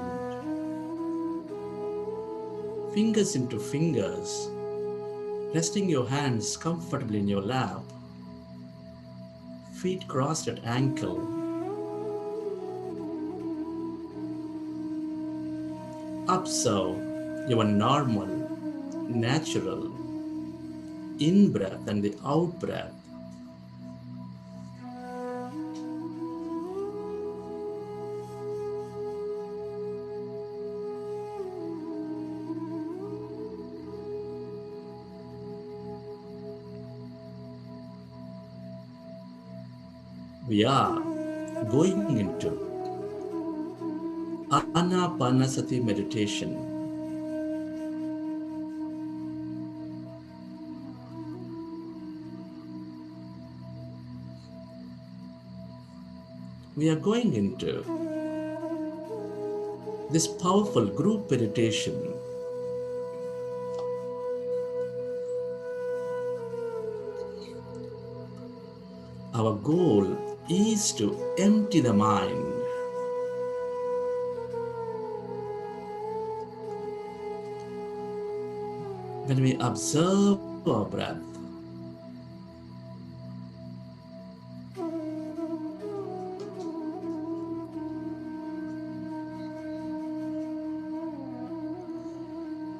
fingers into fingers, resting your hands comfortably in your lap, feet crossed at ankle, observe your normal, natural in-breath and the out-breath. we are going into Anapanasati meditation. We are going into this powerful group meditation. Our goal is to empty the mind. When we observe our breath,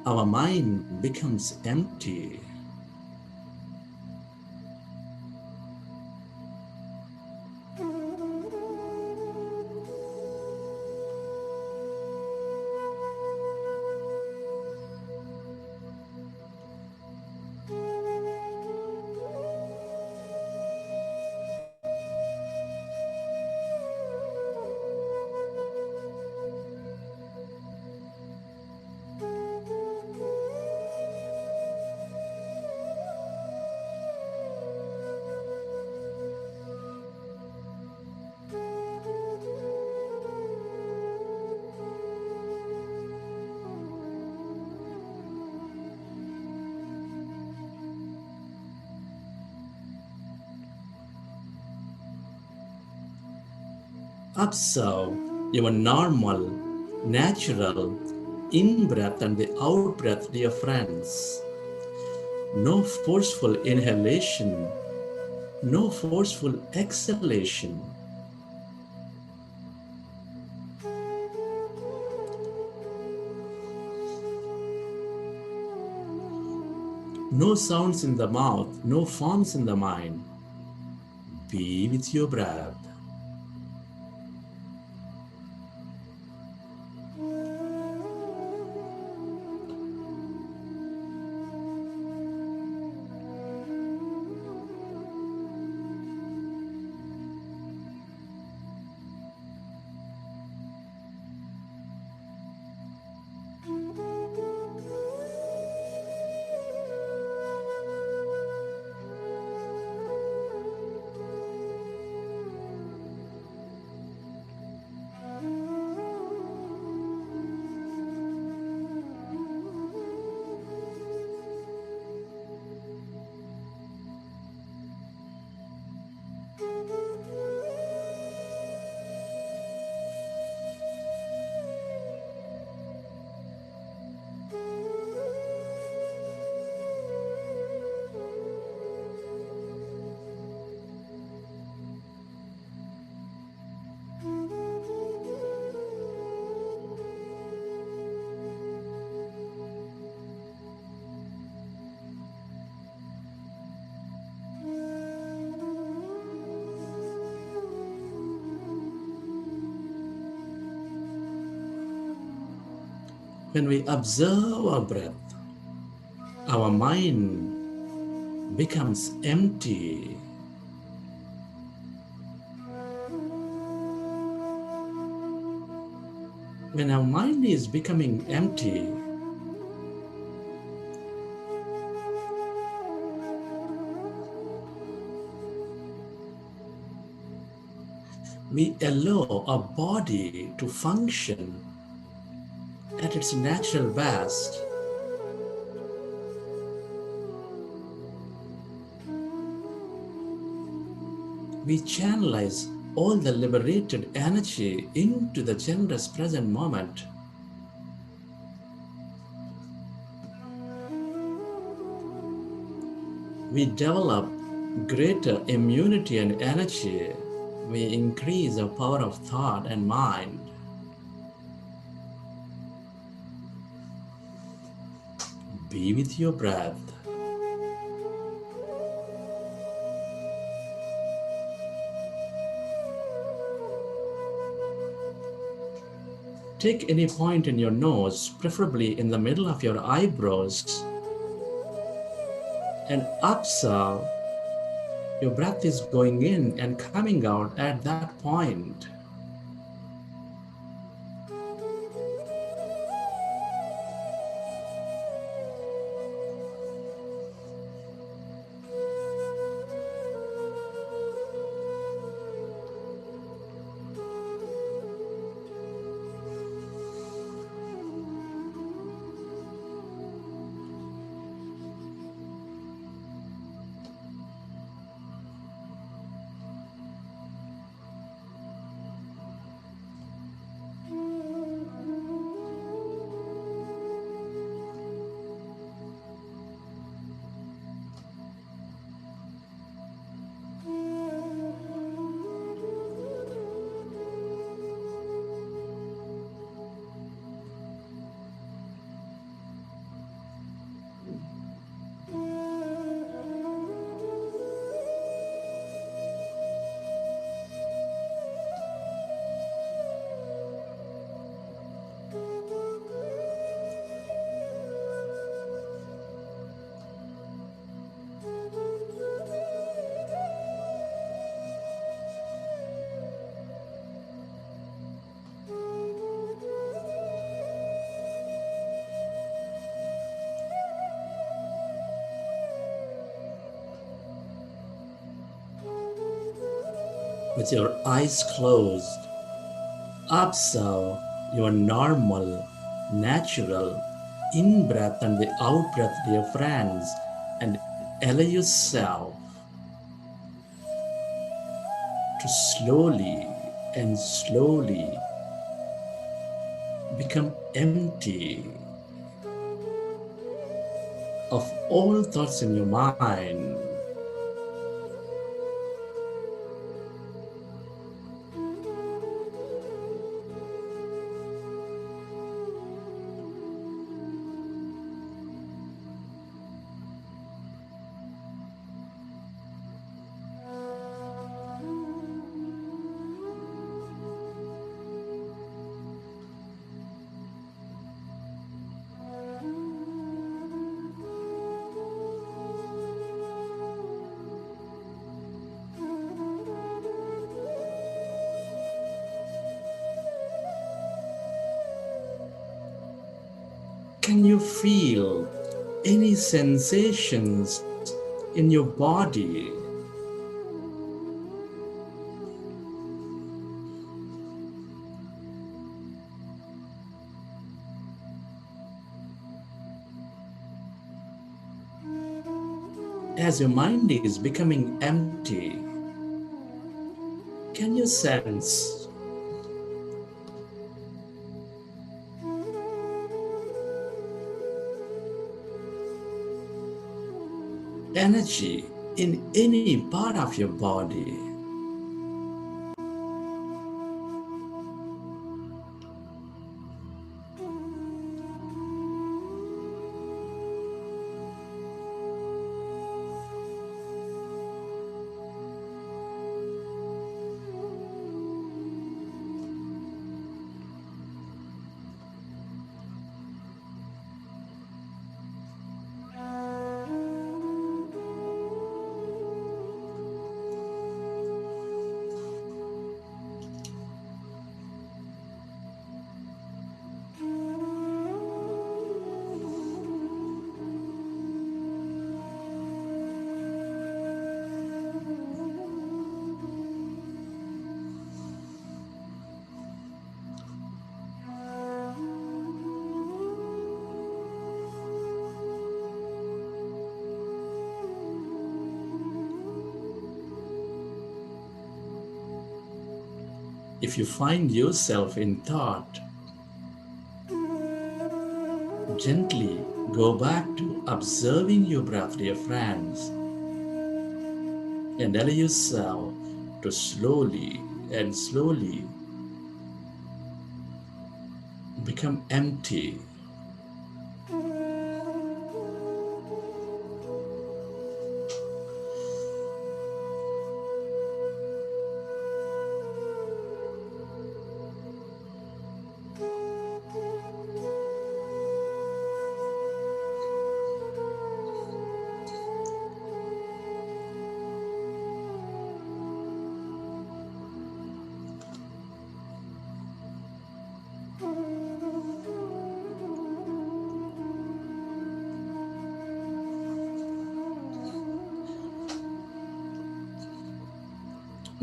our mind becomes empty. Observe your normal, natural in-breath and the out-breath, dear friends. No forceful inhalation, no forceful exhalation. No sounds in the mouth, no forms in the mind. Be with your breath. When we observe our breath, our mind becomes empty. When our mind is becoming empty, we allow our body to function at its natural best. We channelize all the liberated energy into the generous present moment. We develop greater immunity and energy. We increase our power of thought and mind. Be with your breath. Take any point in your nose, preferably in the middle of your eyebrows, and observe Your breath is going in and coming out at that point. With your eyes closed, observe your normal, natural in-breath and the out-breath, dear friends, and allow yourself to slowly and slowly become empty of all thoughts in your mind. Can you feel any sensations in your body? As your mind is becoming empty, can you sense energy in any part of your body? If you find yourself in thought, gently go back to observing your breath, dear friends, and allow yourself to slowly and slowly become empty.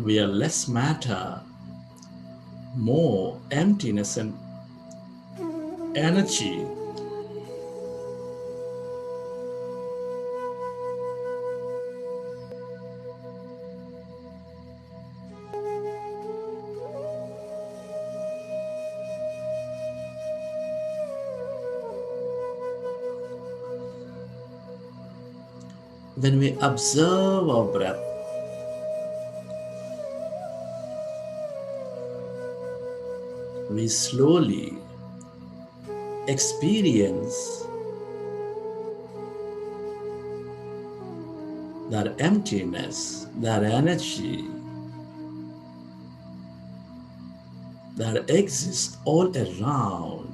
we are less matter, more emptiness and energy. When we observe our breath, we slowly experience that emptiness, that energy that exists all around.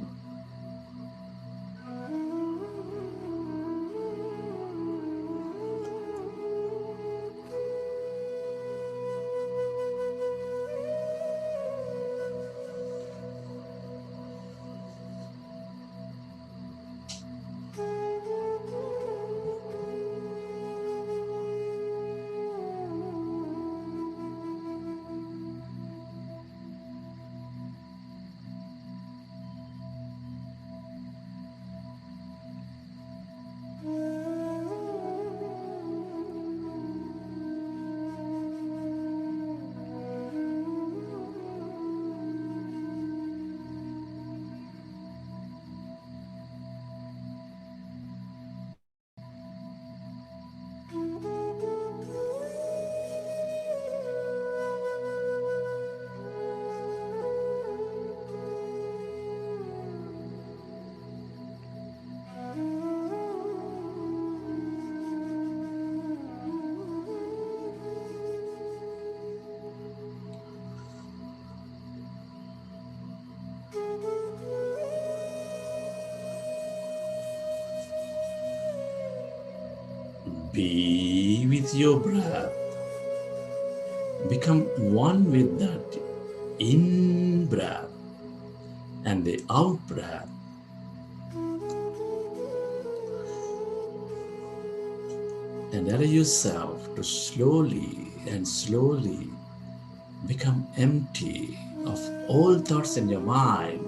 Be with your breath. Become one with that in-breath and the out-breath. And allow yourself to slowly and slowly become empty of all thoughts in your mind.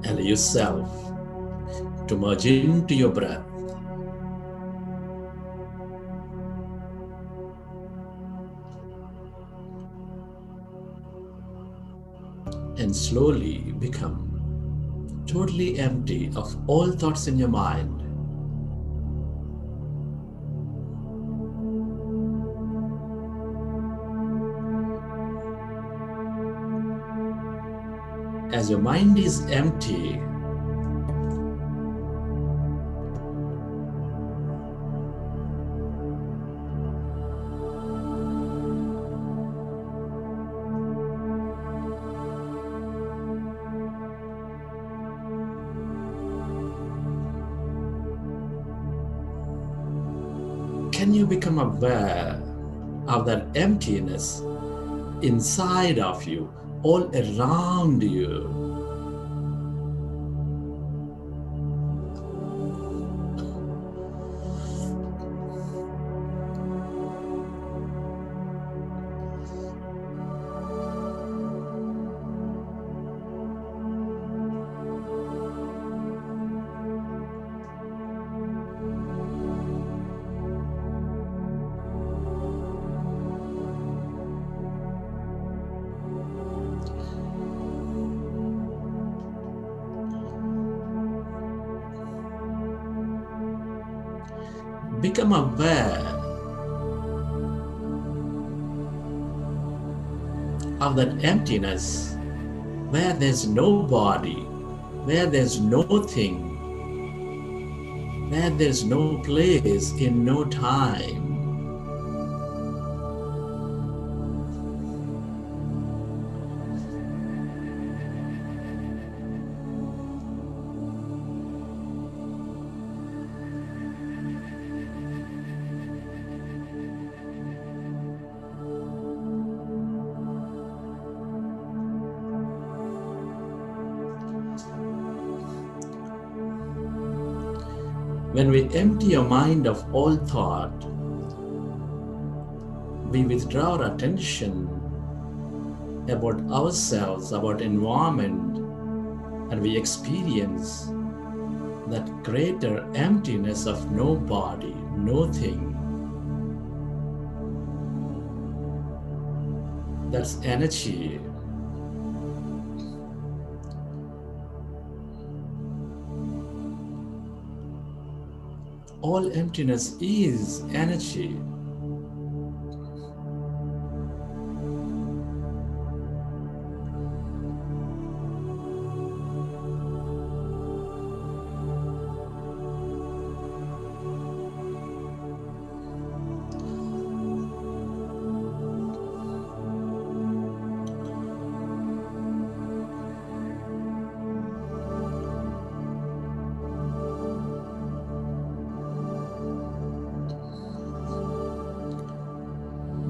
Allow yourself to merge into your breath. And slowly become totally empty of all thoughts in your mind. As your mind is empty, can you become aware of that emptiness inside of you, all around you? become aware of that emptiness where there's no body, where there's no thing, where there's no place in no time. When we empty your mind of all thought, we withdraw our attention about ourselves, about environment, and we experience that greater emptiness of no body, no thing. That's energy. All emptiness is energy.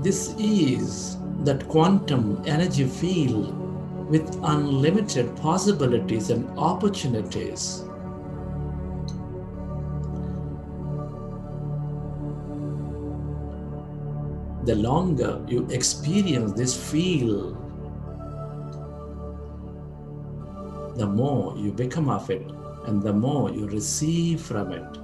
This is that quantum energy field with unlimited possibilities and opportunities. The longer you experience this field, the more you become of it and the more you receive from it.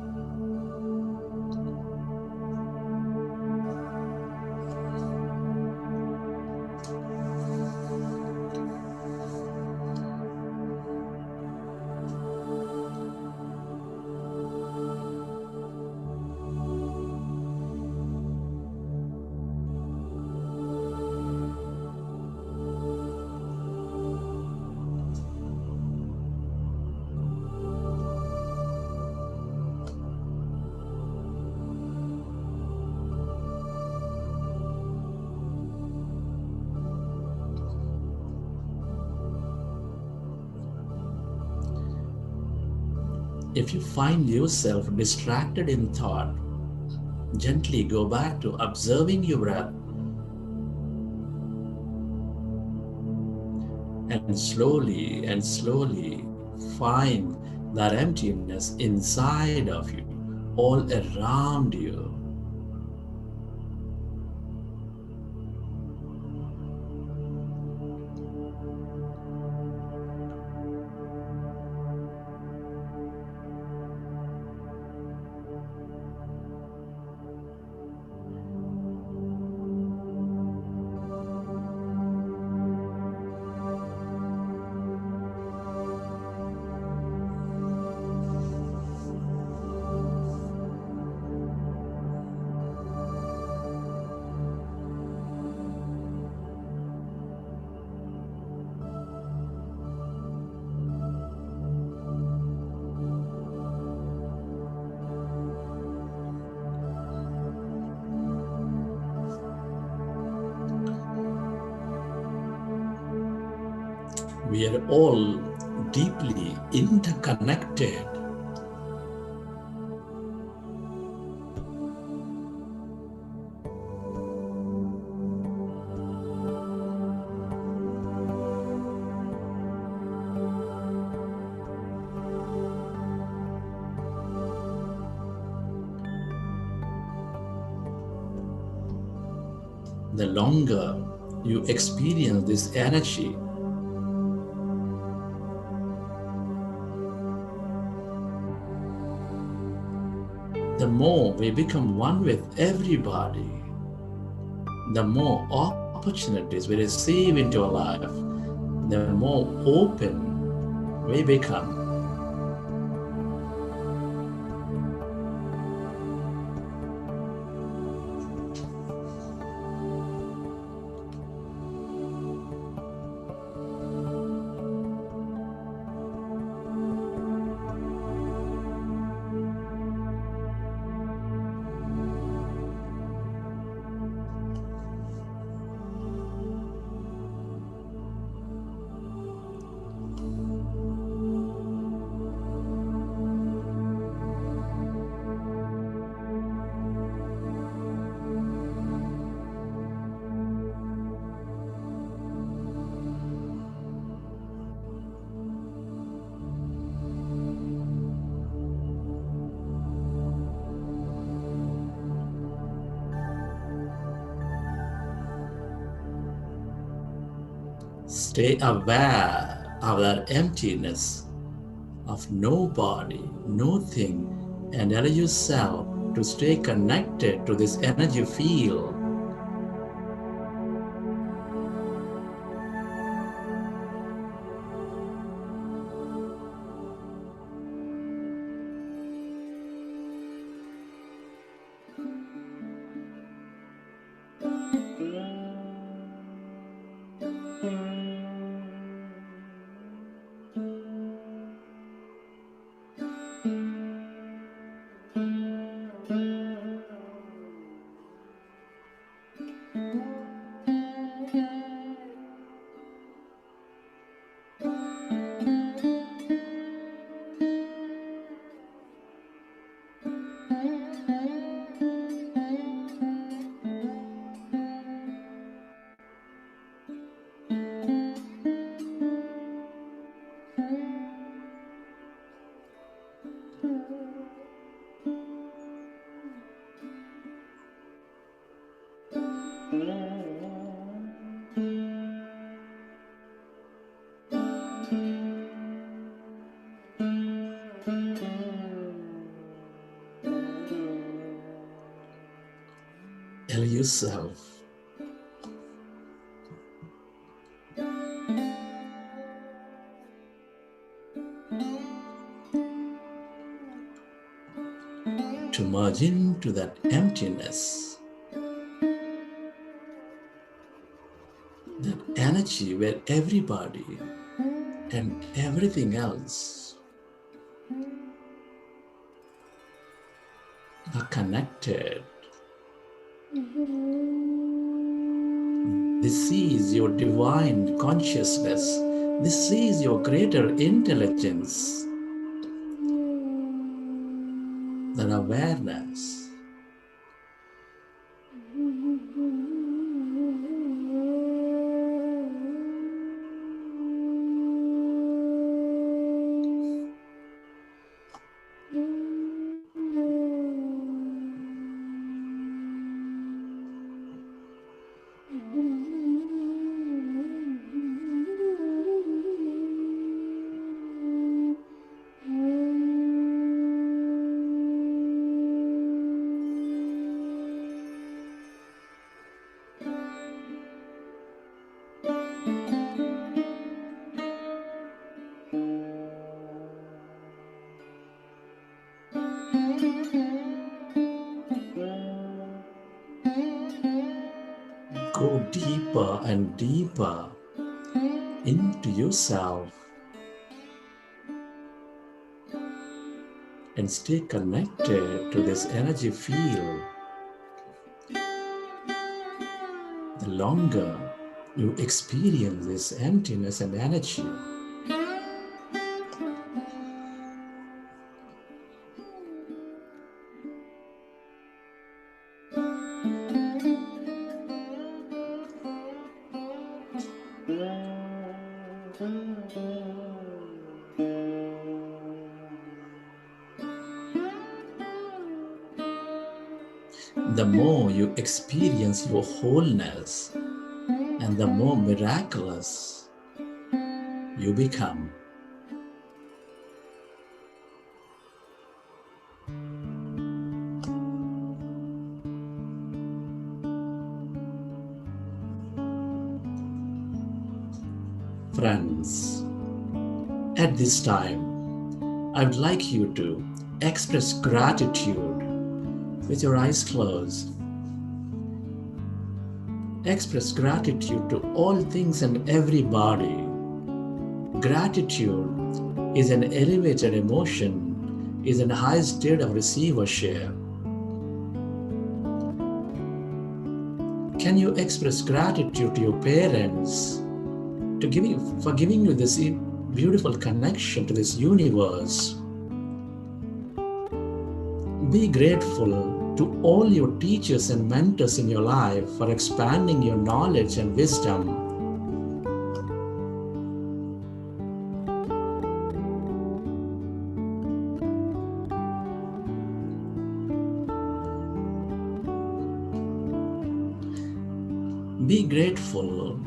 If you find yourself distracted in thought, gently go back to observing your breath and slowly find that emptiness inside of you, all around you. We are all deeply interconnected. The longer you experience this energy, the more we become one with everybody, the more opportunities we receive into our life, the more open we become. stay aware of that emptiness of no body, no thing, and allow yourself to stay connected to this energy field. Allow yourself to merge into that emptiness, that energy where everybody and everything else are connected. This is your divine consciousness. This is your greater intelligence, that awareness. Go deeper and deeper into yourself and stay connected to this energy field. The longer you experience this emptiness and energy, the more you experience your wholeness and the more miraculous you become. Friends, at this time, I would like you to express gratitude with your eyes closed. Express gratitude to all things and everybody. Gratitude is an elevated emotion, is an high state of receivership. Can you express gratitude to your parents for giving you this beautiful connection to this universe? Be grateful to all your teachers and mentors in your life for expanding your knowledge and wisdom. Be grateful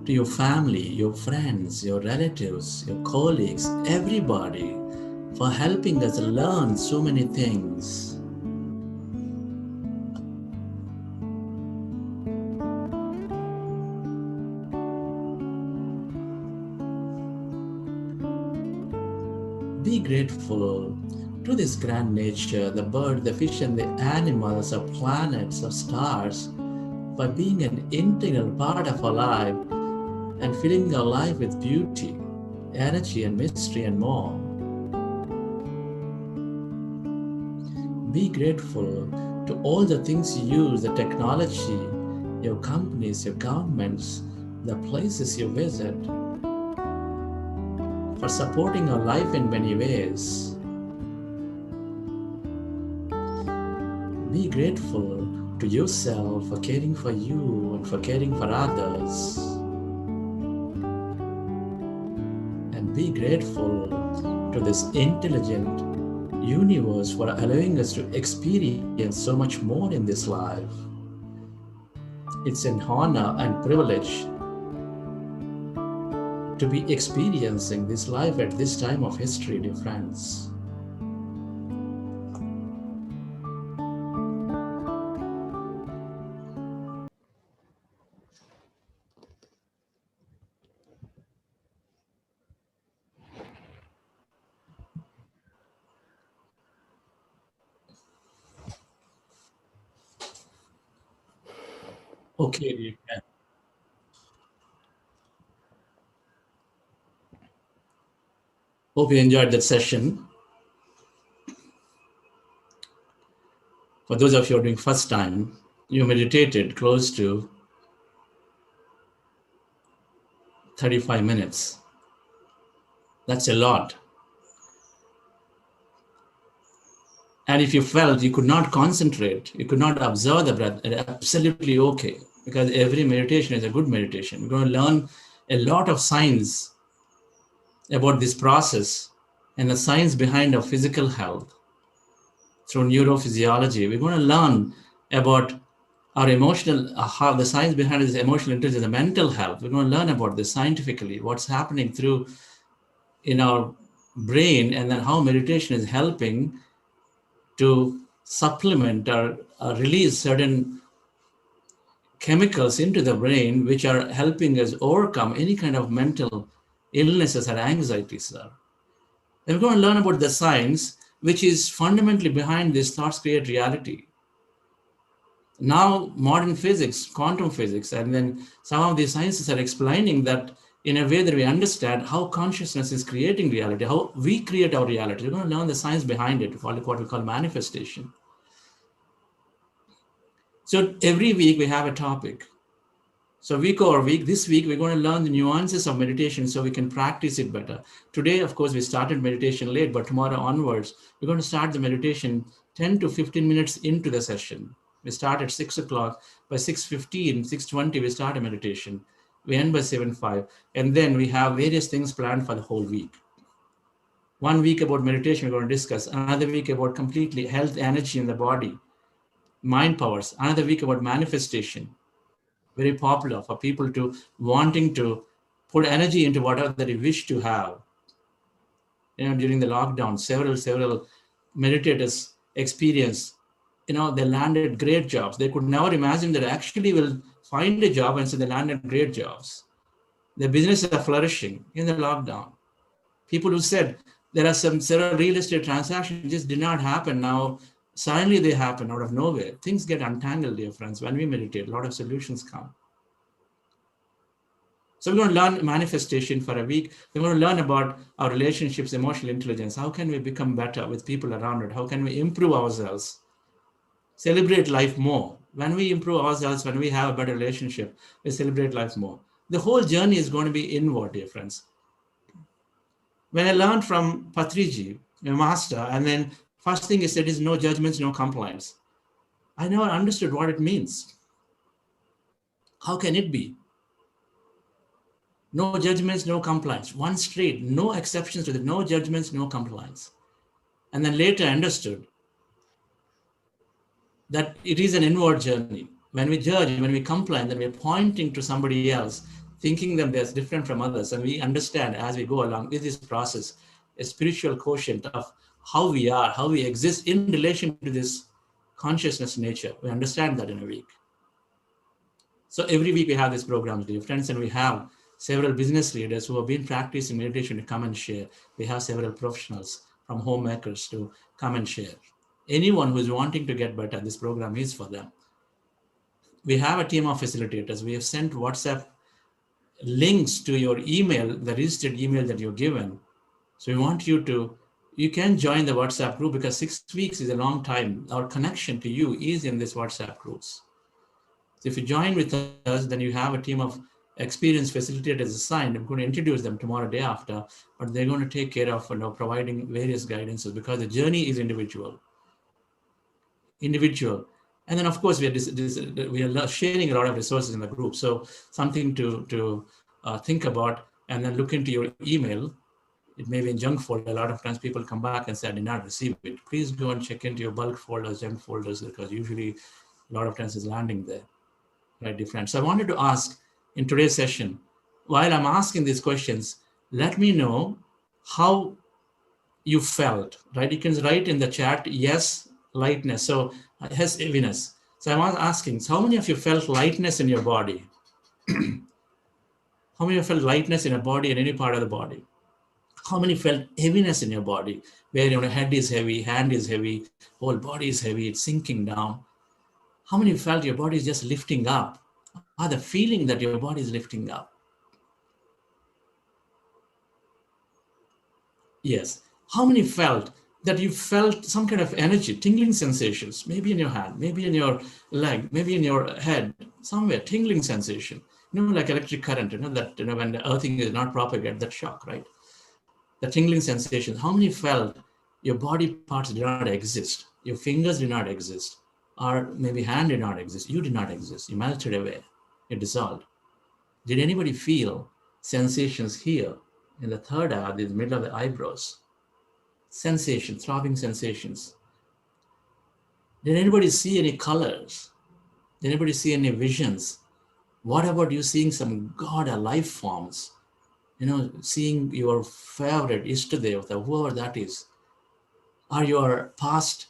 to your family, your friends, your relatives, your colleagues, everybody, for helping us learn so many things. Be grateful to this grand nature, the bird, the fish, and the animals, the planets, the stars, for being an integral part of our life and filling our life with beauty, energy, and mystery, and more. Be grateful to all the things you use, the technology, your companies, your governments, the places you visit, for supporting our life in many ways. Be grateful to yourself for caring for you and for caring for others. And be grateful to this intelligent universe for allowing us to experience so much more in this life. It's an honor and privilege to be experiencing this life at this time of history, dear friends. Okay, you can. Hope you enjoyed that session. For those of you who are doing first time, you meditated close to 35 minutes. That's a lot. And if you felt you could not concentrate, you could not observe the breath, absolutely okay, because every meditation is a good meditation. We're going to learn a lot of science about this process and the science behind our physical health through neurophysiology. We're going to learn about our emotional, how the science behind this emotional intelligence, the mental health. We're going to learn about this scientifically, what's happening through in our brain, and then how meditation is helping to supplement or release certain chemicals into the brain, which are helping us overcome any kind of mental illnesses or anxieties. Then we're going to learn about the science, which is fundamentally behind these thoughts create reality. Now, modern physics, quantum physics, and then some of these sciences are explaining that in a way that we understand how consciousness is creating reality, how we create our reality. We're going to learn the science behind it, what we call manifestation. So every week we have a topic. So week over week, this week we're going to learn the nuances of meditation so we can practice it better. Today, of course, we started meditation late, but tomorrow onwards, we're going to start the meditation 10 to 15 minutes into the session. We start at 6 o'clock. By 6:15, 6:20, we start a meditation. We end by 7:05. And then we have various things planned for the whole week. 1 week about meditation, we're going to discuss. Another week about completely health, energy in the body, mind powers. Another week about manifestation. Very popular for people to wanting to put energy into whatever they wish to have. During the lockdown, several meditators experienced, they landed great jobs. They could never imagine that actually will find a job, and so they landed great jobs. Their businesses are flourishing in the lockdown. People who said there are several real estate transactions just did not happen. Now, suddenly they happen out of nowhere. Things get untangled, dear friends. When we meditate, a lot of solutions come. So we're going to learn manifestation for a week. We're going to learn about our relationships, emotional intelligence. How can we become better with people around it? How can we improve ourselves? Celebrate life more. When we improve ourselves, when we have a better relationship, we celebrate life more. The whole journey is going to be inward, dear friends. When I learned from Patriji, a master, and then first thing he said is no judgments, no compliance. I never understood what it means. How can it be? No judgments, no compliance. One straight, no exceptions to it. No judgments, no compliance. And then later I understood that it is an inward journey. When we judge, when we comply, then we're pointing to somebody else. thinking them they're different from others. And we understand as we go along with this process, a spiritual quotient of how we are, how we exist in relation to this consciousness nature. We understand that in a week. So every week we have these programs, dear friends, and we have several business leaders who have been practicing meditation to come and share. We have several professionals from homemakers to come and share. Anyone who is wanting to get better, this program is for them. We have a team of facilitators. We have sent WhatsApp links to your email, the registered email that you're given. So we want you can join the WhatsApp group because 6 weeks is a long time. Our connection to you is in this WhatsApp groups. So if you join with us, then you have a team of experienced facilitators assigned. I'm going to introduce them tomorrow, day after, but they're going to take care of providing various guidances because the journey is individual. And then of course we are sharing a lot of resources in the group. So something to think about, and then look into your email. It may be in junk folder. A lot of times people come back and say, I did not receive it. Please go and check into your bulk folders, junk folders, because usually a lot of times it's landing there. Right, different. So I wanted to ask in today's session, while I'm asking these questions, let me know how you felt, right? You can write in the chat, yes, lightness. So yes, heaviness. So I'm asking, so how many of you felt lightness in your body? How many of you felt lightness in your body, in any part of the body? How many felt heaviness in your body, where your head is heavy, hand is heavy, whole body is heavy, it's sinking down? How many felt your body is just lifting up? Or the feeling that your body is lifting up? Yes. How many felt that you felt some kind of energy, tingling sensations, maybe in your hand, maybe in your leg, maybe in your head, somewhere, tingling sensation, like electric current, that, when the earthing is not propagated, that shock, right? The tingling sensation. How many felt your body parts did not exist? Your fingers did not exist, or maybe hand did not exist. You did not exist. You melted away. You dissolved. Did anybody feel sensations here in the third eye, the middle of the eyebrows? Sensations, throbbing sensations. Did anybody see any colors? Did anybody see any visions? What about you seeing some God or life forms? Seeing your favorite Ishtadevata, whoever that is, or your past,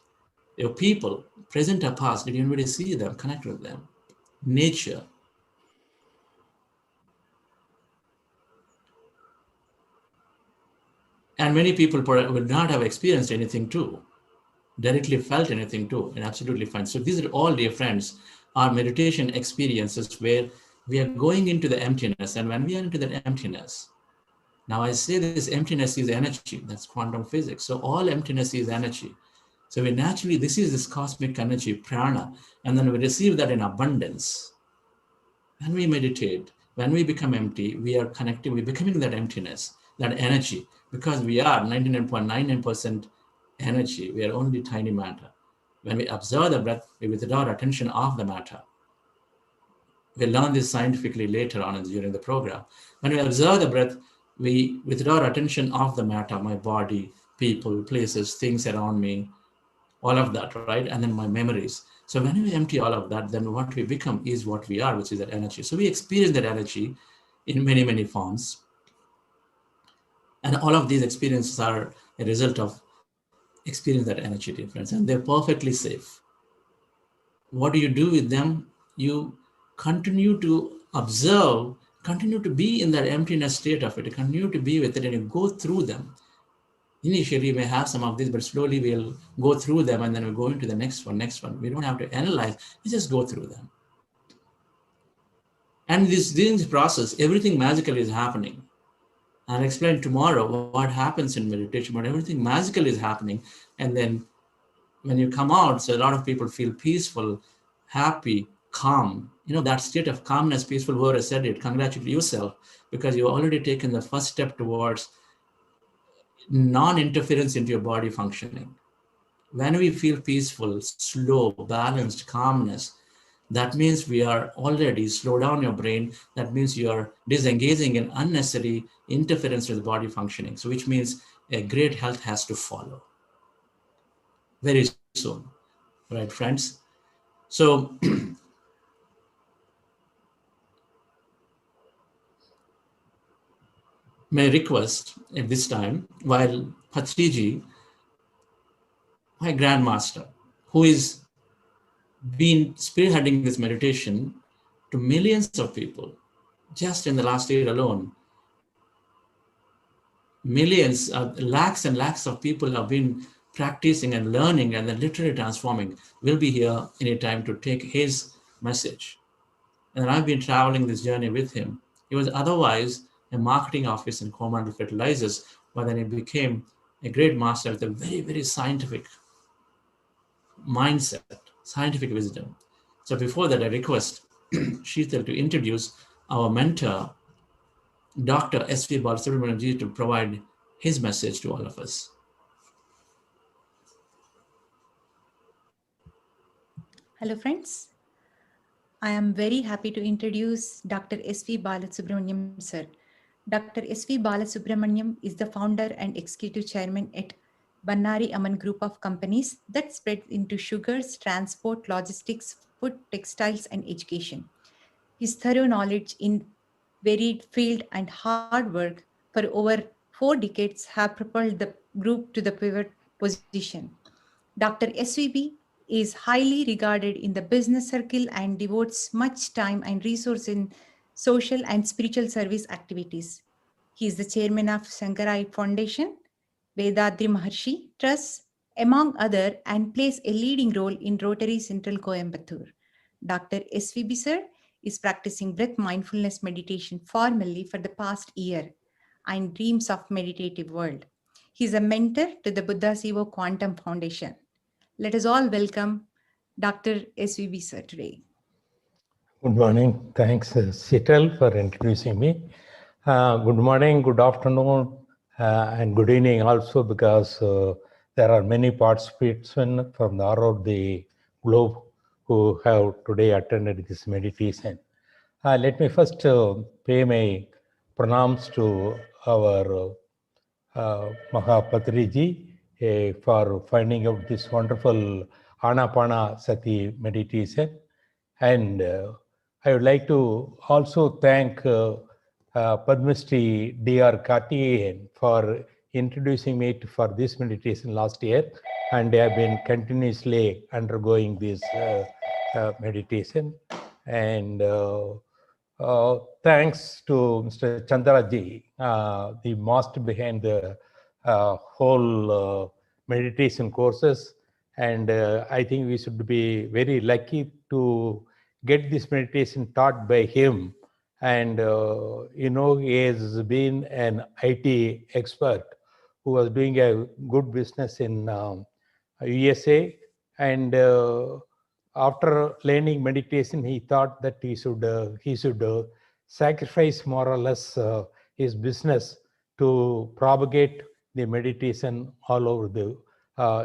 your people, present or past, did anybody see them, connect with them? Nature. And many people would not have experienced anything too, directly felt anything too, and absolutely fine. So these are all, dear friends, our meditation experiences where we are going into the emptiness. And when we are into that emptiness, now I say this emptiness is energy, that's quantum physics. So all emptiness is energy. So we naturally, this is this cosmic energy, prana, and then we receive that in abundance. When we meditate, when we become empty, we are connecting, we're becoming that emptiness, that energy, because we are 99.99% energy. We are only tiny matter. When we observe the breath, we withdraw our attention off the matter. We'll learn this scientifically later on during the program. When we observe the breath, we withdraw our attention off the matter, my body, people, places, things around me, all of that, right? And then my memories. So when we empty all of that, then what we become is what we are, which is that energy. So we experience that energy in many, many forms. And all of these experiences are a result of experience that energy difference, and they're perfectly safe. What do you do with them? You continue to observe, continue to be in that emptiness state of it, continue to be with it, and you go through them. Initially, we may have some of these, but slowly we'll go through them, and then we'll go into the next one. We don't have to analyze, we just go through them. And during this process, everything magical is happening. I'll explain tomorrow what happens in meditation, but everything magical is happening. And then when you come out, so a lot of people feel peaceful, happy, calm. That state of calmness, peaceful, whoever said it, congratulate yourself, because you've already taken the first step towards non-interference into your body functioning. When we feel peaceful, slow, balanced, calmness, that means we are already slow down your brain. That means you are disengaging in unnecessary interference with the body functioning. So which means a great health has to follow very soon, right, friends? So may request at this time, while Patriji, my grandmaster, who is been spearheading this meditation to millions of people, just in the last year alone, millions, lakhs and lakhs of people have been practicing and learning and then literally transforming, will be here anytime to take his message. And I've been traveling this journey with him. He was otherwise a marketing office in Coromandel Fertilizers, but then he became a great master with a very, very scientific mindset, scientific wisdom. So before that, I request Sheetal to introduce our mentor, Dr. S.V. Balasubramanian, to provide his message to all of us. Hello, friends. I am very happy to introduce Dr. S.V. Balasubramanian, sir. Dr. S.V. Balasubramanian is the founder and executive chairman at Bannari Aman Group of Companies that spread into sugars, transport, logistics, food, textiles, and education. His thorough knowledge in varied field and hard work for over 4 decades have propelled the group to the pivot position. Dr. SVB is highly regarded in the business circle and devotes much time and resource in social and spiritual service activities. He is the chairman of Shankarai Foundation, Vedadri Maharshi Trust, among other, and plays a leading role in Rotary Central Coimbatore. Dr. SVB sir is practicing breath mindfulness meditation formally for the past year and dreams of meditative world. He is a mentor to the Buddha Sivo Quantum Foundation. Let us all welcome Dr. SVB sir today. Good morning. Thanks, Sital, for introducing me. Good morning, good afternoon, and good evening also, because there are many participants from around the globe who have today attended this meditation. Let me first pay my pranams to our Maha Patriji for finding out this wonderful Anapanasati meditation. And I would like to also thank Padmashri D.R. Karthikeyan for introducing me for this meditation last year, and I have been continuously undergoing this meditation. And thanks to Mr. Chandraji, the master behind the whole meditation courses. And I think we should be very lucky to get this meditation taught by him. And, he has been an IT expert who was doing a good business in USA. And after learning meditation, he thought that he should sacrifice more or less his business to propagate the meditation all over the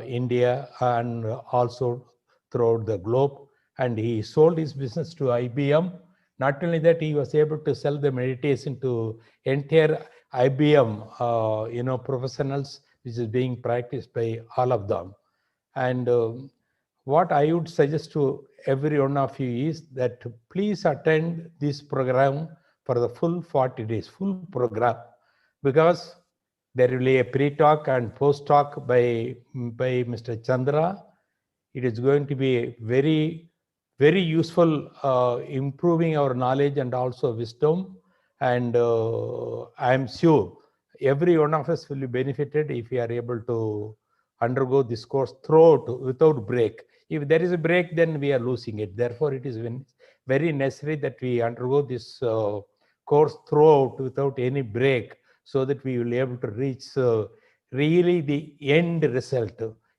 India and also throughout the globe. And he sold his business to IBM. Not only that, he was able to sell the meditation to entire IBM, professionals, which is being practiced by all of them. And what I would suggest to every one of you is that please attend this program for the full 40 days, full program, because there will be a pre-talk and post-talk by Mr. Chandra. It is going to be very, very useful, improving our knowledge and also wisdom. And I am sure every one of us will be benefited if we are able to undergo this course throughout without break. If there is a break, then we are losing it. Therefore, it is very necessary that we undergo this course throughout without any break, so that we will be able to reach really the end result.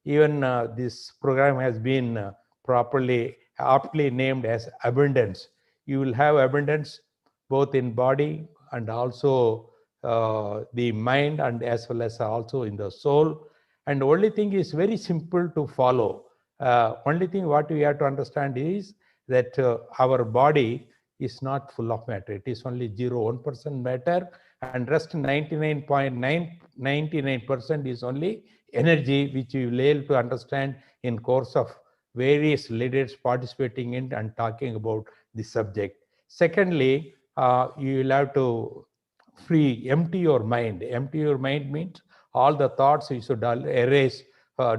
Even this program has been properly, aptly named as abundance. You will have abundance both in body and also the mind, and as well as also in the soul. And the only thing is very simple to follow. Only thing what we have to understand is that our body is not full of matter. It is only 0.1% matter, and rest 99.99% is only energy, which we will be able to understand in course of various leaders participating in and talking about the subject. Secondly, you will have to empty your mind. Empty your mind means all the thoughts you should erase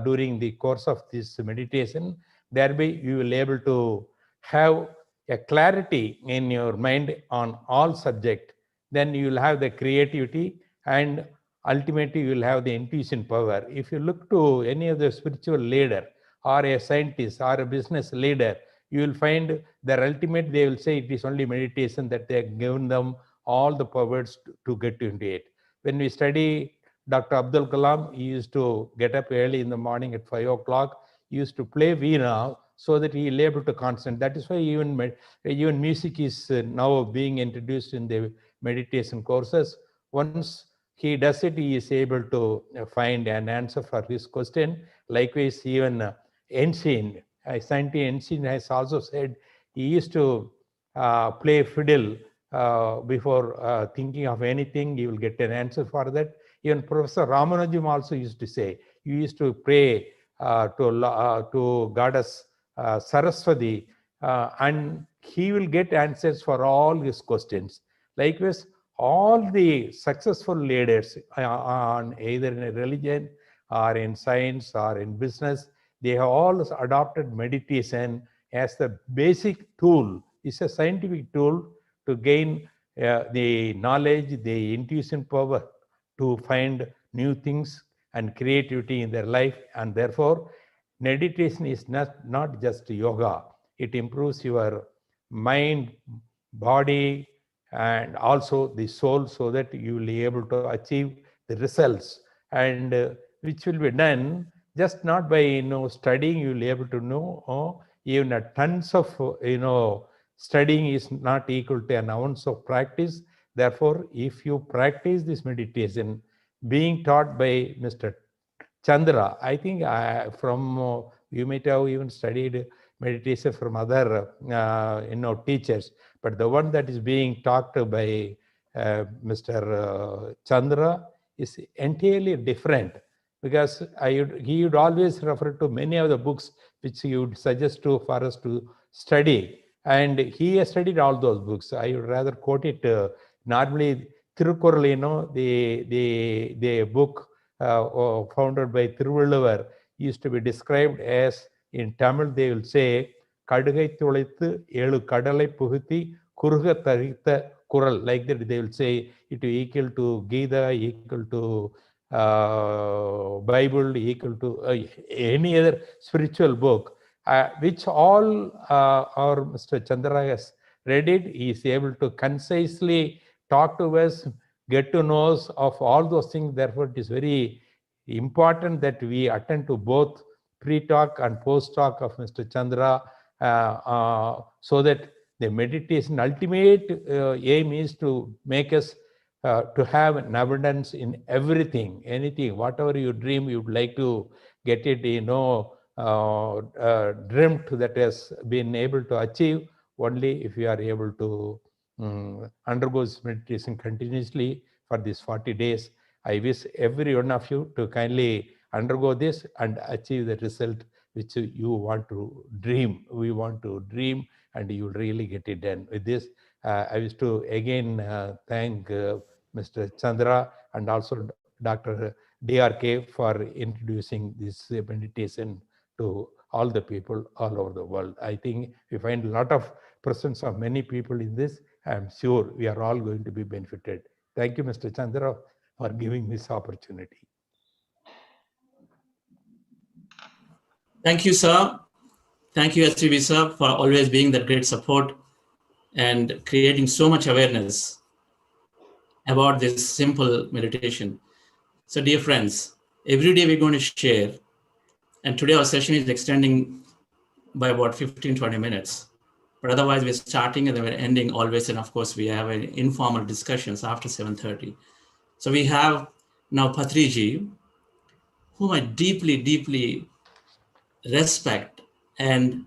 during the course of this meditation. Thereby, you will able to have a clarity in your mind on all subject. Then you will have the creativity, and ultimately you will have the intuition power. If you look to any of the spiritual leader or a scientist or a business leader, you will find their ultimate, they will say it is only meditation that they have given them all the powers to get into it. When we study Dr. Abdul Kalam, he used to get up early in the morning at 5 o'clock. He used to play veena so that he will able to concentrate. That is why even music is now being introduced in the meditation courses. Once he does it, he is able to find an answer for his question. Likewise, even Einstein, scientist Einstein has also said he used to play fiddle before thinking of anything. He will get an answer for that. Even Professor Ramanujam also used to say, he used to pray to goddess Saraswati, and he will get answers for all his questions. Likewise, all the successful leaders on either in a religion or in science or in business, they have all adopted meditation as the basic tool. It's a scientific tool to gain the knowledge, the intuition power to find new things and creativity in their life. And therefore, meditation is not just yoga. It improves your mind, body, and also the soul, so that you will be able to achieve the results, and which will be done just not by studying. You will be able to know even a tons of studying is not equal to an ounce of practice. Therefore, if you practice this meditation being taught by Mr. Chandra, I think you might have even studied meditation from other teachers, but the one that is being taught by Mr. Chandra is entirely different, because he would always refer to many of the books which he would suggest for us to study, and he has studied all those books. I would rather quote it. Normally, Tirukkural, the book founded by Thiruvalluvar, used to be described as, in Tamil they will say, Kadugai Thulaithu Elu Kadalai Puhuthi Kuruga Tarita Kural. Like that they will say it equal to Gita, equal to Bible, equal to any other spiritual book, which all our Mr. Chandra has read it. He is able to concisely talk to us, get to know us of all those things. Therefore, it is very important that we attend to both pre-talk and post-talk of Mr. Chandra, so that the meditation ultimate aim is to make us to have an abundance in everything, anything, whatever you dream, you'd like to get it, dreamt, that has been able to achieve only if you are able to undergo this meditation continuously for these 40 days. I wish every one of you to kindly undergo this and achieve the result which you want to dream. We want to dream, and you will really get it done. With this, I wish to again thank Mr. Chandra and also Dr. DRK for introducing this meditation to all the people all over the world. I think we find a lot of presence of many people in this. I am sure we are all going to be benefited. Thank you, Mr. Chandra, for giving this opportunity. Thank you, sir. Thank you, STV sir, for always being that great support and creating so much awareness about this simple meditation. So, dear friends, every day we're going to share, and today our session is extending by about 15-20 minutes. But otherwise, we're starting and then we're ending always, and of course, we have informal discussions after 7:30. So we have now Patriji, whom I deeply, deeply respect and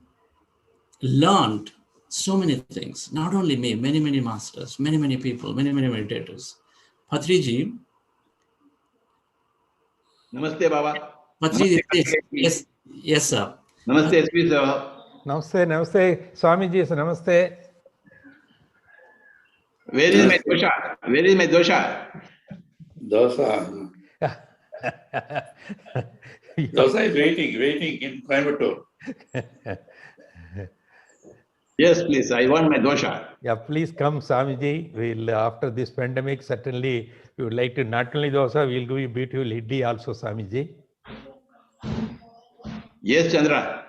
learned so many things. Not only me, many, many masters, many, many people, many, many meditators. Patriji. Namaste, Baba. Patriji, yes, sir. Namaste, SP sir. Namaste, Swamiji, namaste. Where is my dosha? Where is my dosha? Dosa. Dosa is waiting in Coimbatore. Yes, please. I want my dosha. Yeah, please come, Swamiji. We'll after this pandemic, certainly we would like to not only dosa, we'll give you beautiful idli also, Swamiji. Yes, Chandra.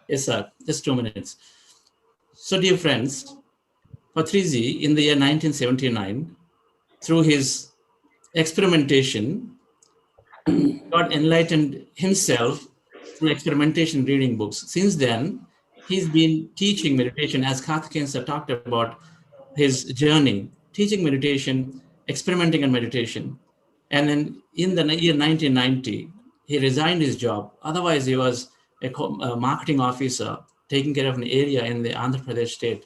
Yes, sir. Just 2 minutes. So, dear friends, Patriji, in the year 1979, through his experimentation, got enlightened himself through experimentation, reading books. Since then, he's been teaching meditation, as Karthikeyan sir talked about his journey, teaching meditation, experimenting on meditation. And then in the year 1990, he resigned his job. Otherwise, he was a marketing officer taking care of an area in the Andhra Pradesh state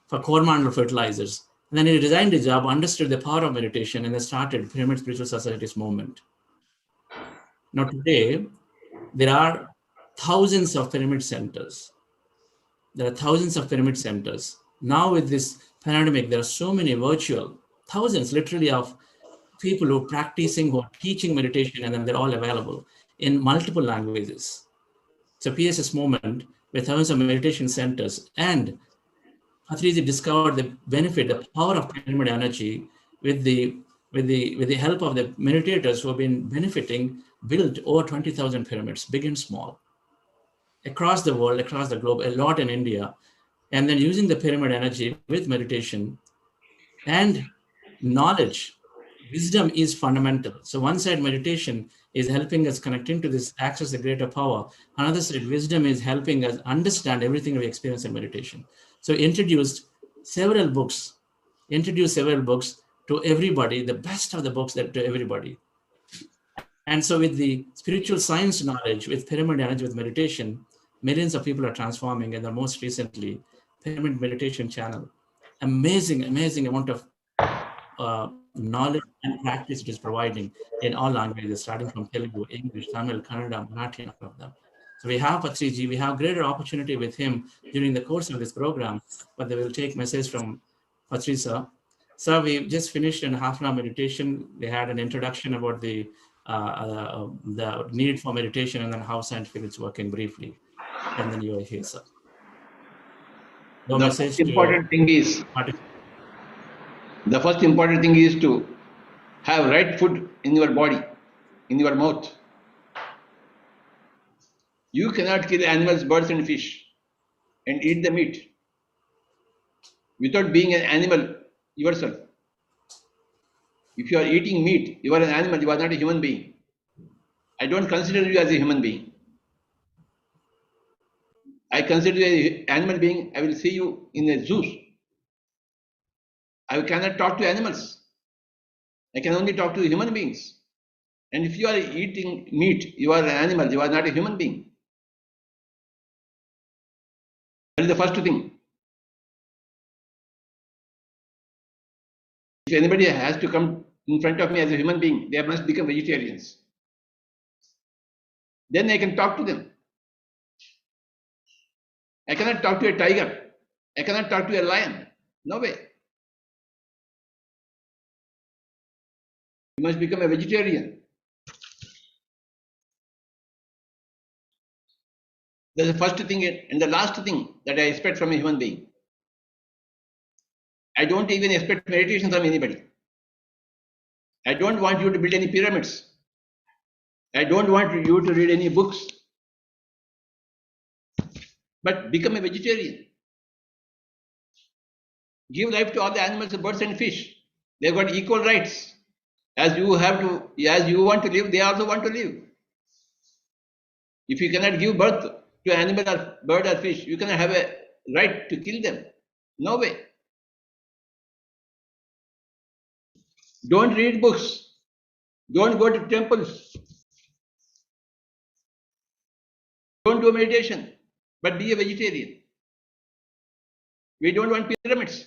for Coromandel fertilizers. And then he resigned his job, understood the power of meditation, and then started Pyramid Spiritual Society's movement. Now today, there are thousands of pyramid centers. There are thousands of pyramid centers. Now with this pandemic, there are so many virtual, thousands literally of people who are practicing, who are teaching meditation, and then they're all available in multiple languages. So PSS movement with thousands of meditation centers, and Patriji discovered the benefit, the power of pyramid energy with the help of the meditators who have been benefiting, built over 20,000 pyramids, big and small, across the world, across the globe, a lot in India, and then using the pyramid energy with meditation and knowledge. Wisdom is fundamental. So one side, meditation is helping us connecting to this, access the greater power. Another side, wisdom is helping us understand everything we experience in meditation. So introduced several books to everybody, the best of the books to everybody. And so with the spiritual science knowledge, with pyramid energy, with meditation, millions of people are transforming. And the most recently, Pyramid Meditation Channel, amazing amount of knowledge and practice it is providing in all languages, starting from Telugu, English, Tamil, Kannada, Marathi, and all of them. So we have Patriji, we have greater opportunity with him during the course of this program, but they will take message from Patriji sir. So we just finished in half an hour meditation. They had an introduction about the need for meditation and then how scientific it's working briefly. And then you are here, sir. No The message first important thing is to have right food in your body, in your mouth. You cannot kill animals, birds, and fish and eat the meat without being an animal yourself. If you are eating meat, you are an animal, you are not a human being. I don't consider you as a human being. I consider you an animal being. I will see you in a zoo. I cannot talk to animals. I can only talk to human beings. And if you are eating meat, you are an animal, you are not a human being. That is the first thing. If anybody has to come in front of me as a human being, they must become vegetarians. Then I can talk to them. I cannot talk to a tiger. I cannot talk to a lion. No way. You must become a vegetarian. That's the first thing and the last thing that I expect from a human being. I don't even expect meditation from anybody. I don't want you to build any pyramids. I don't want you to read any books. But become a vegetarian. Give life to all the animals, birds and fish. They've got equal rights. As you want to live, they also want to live. If you cannot give birth to an animal or bird or fish, you cannot have a right to kill them. No way. Don't read books. Don't go to temples. Don't do meditation, but be a vegetarian. We don't want pyramids.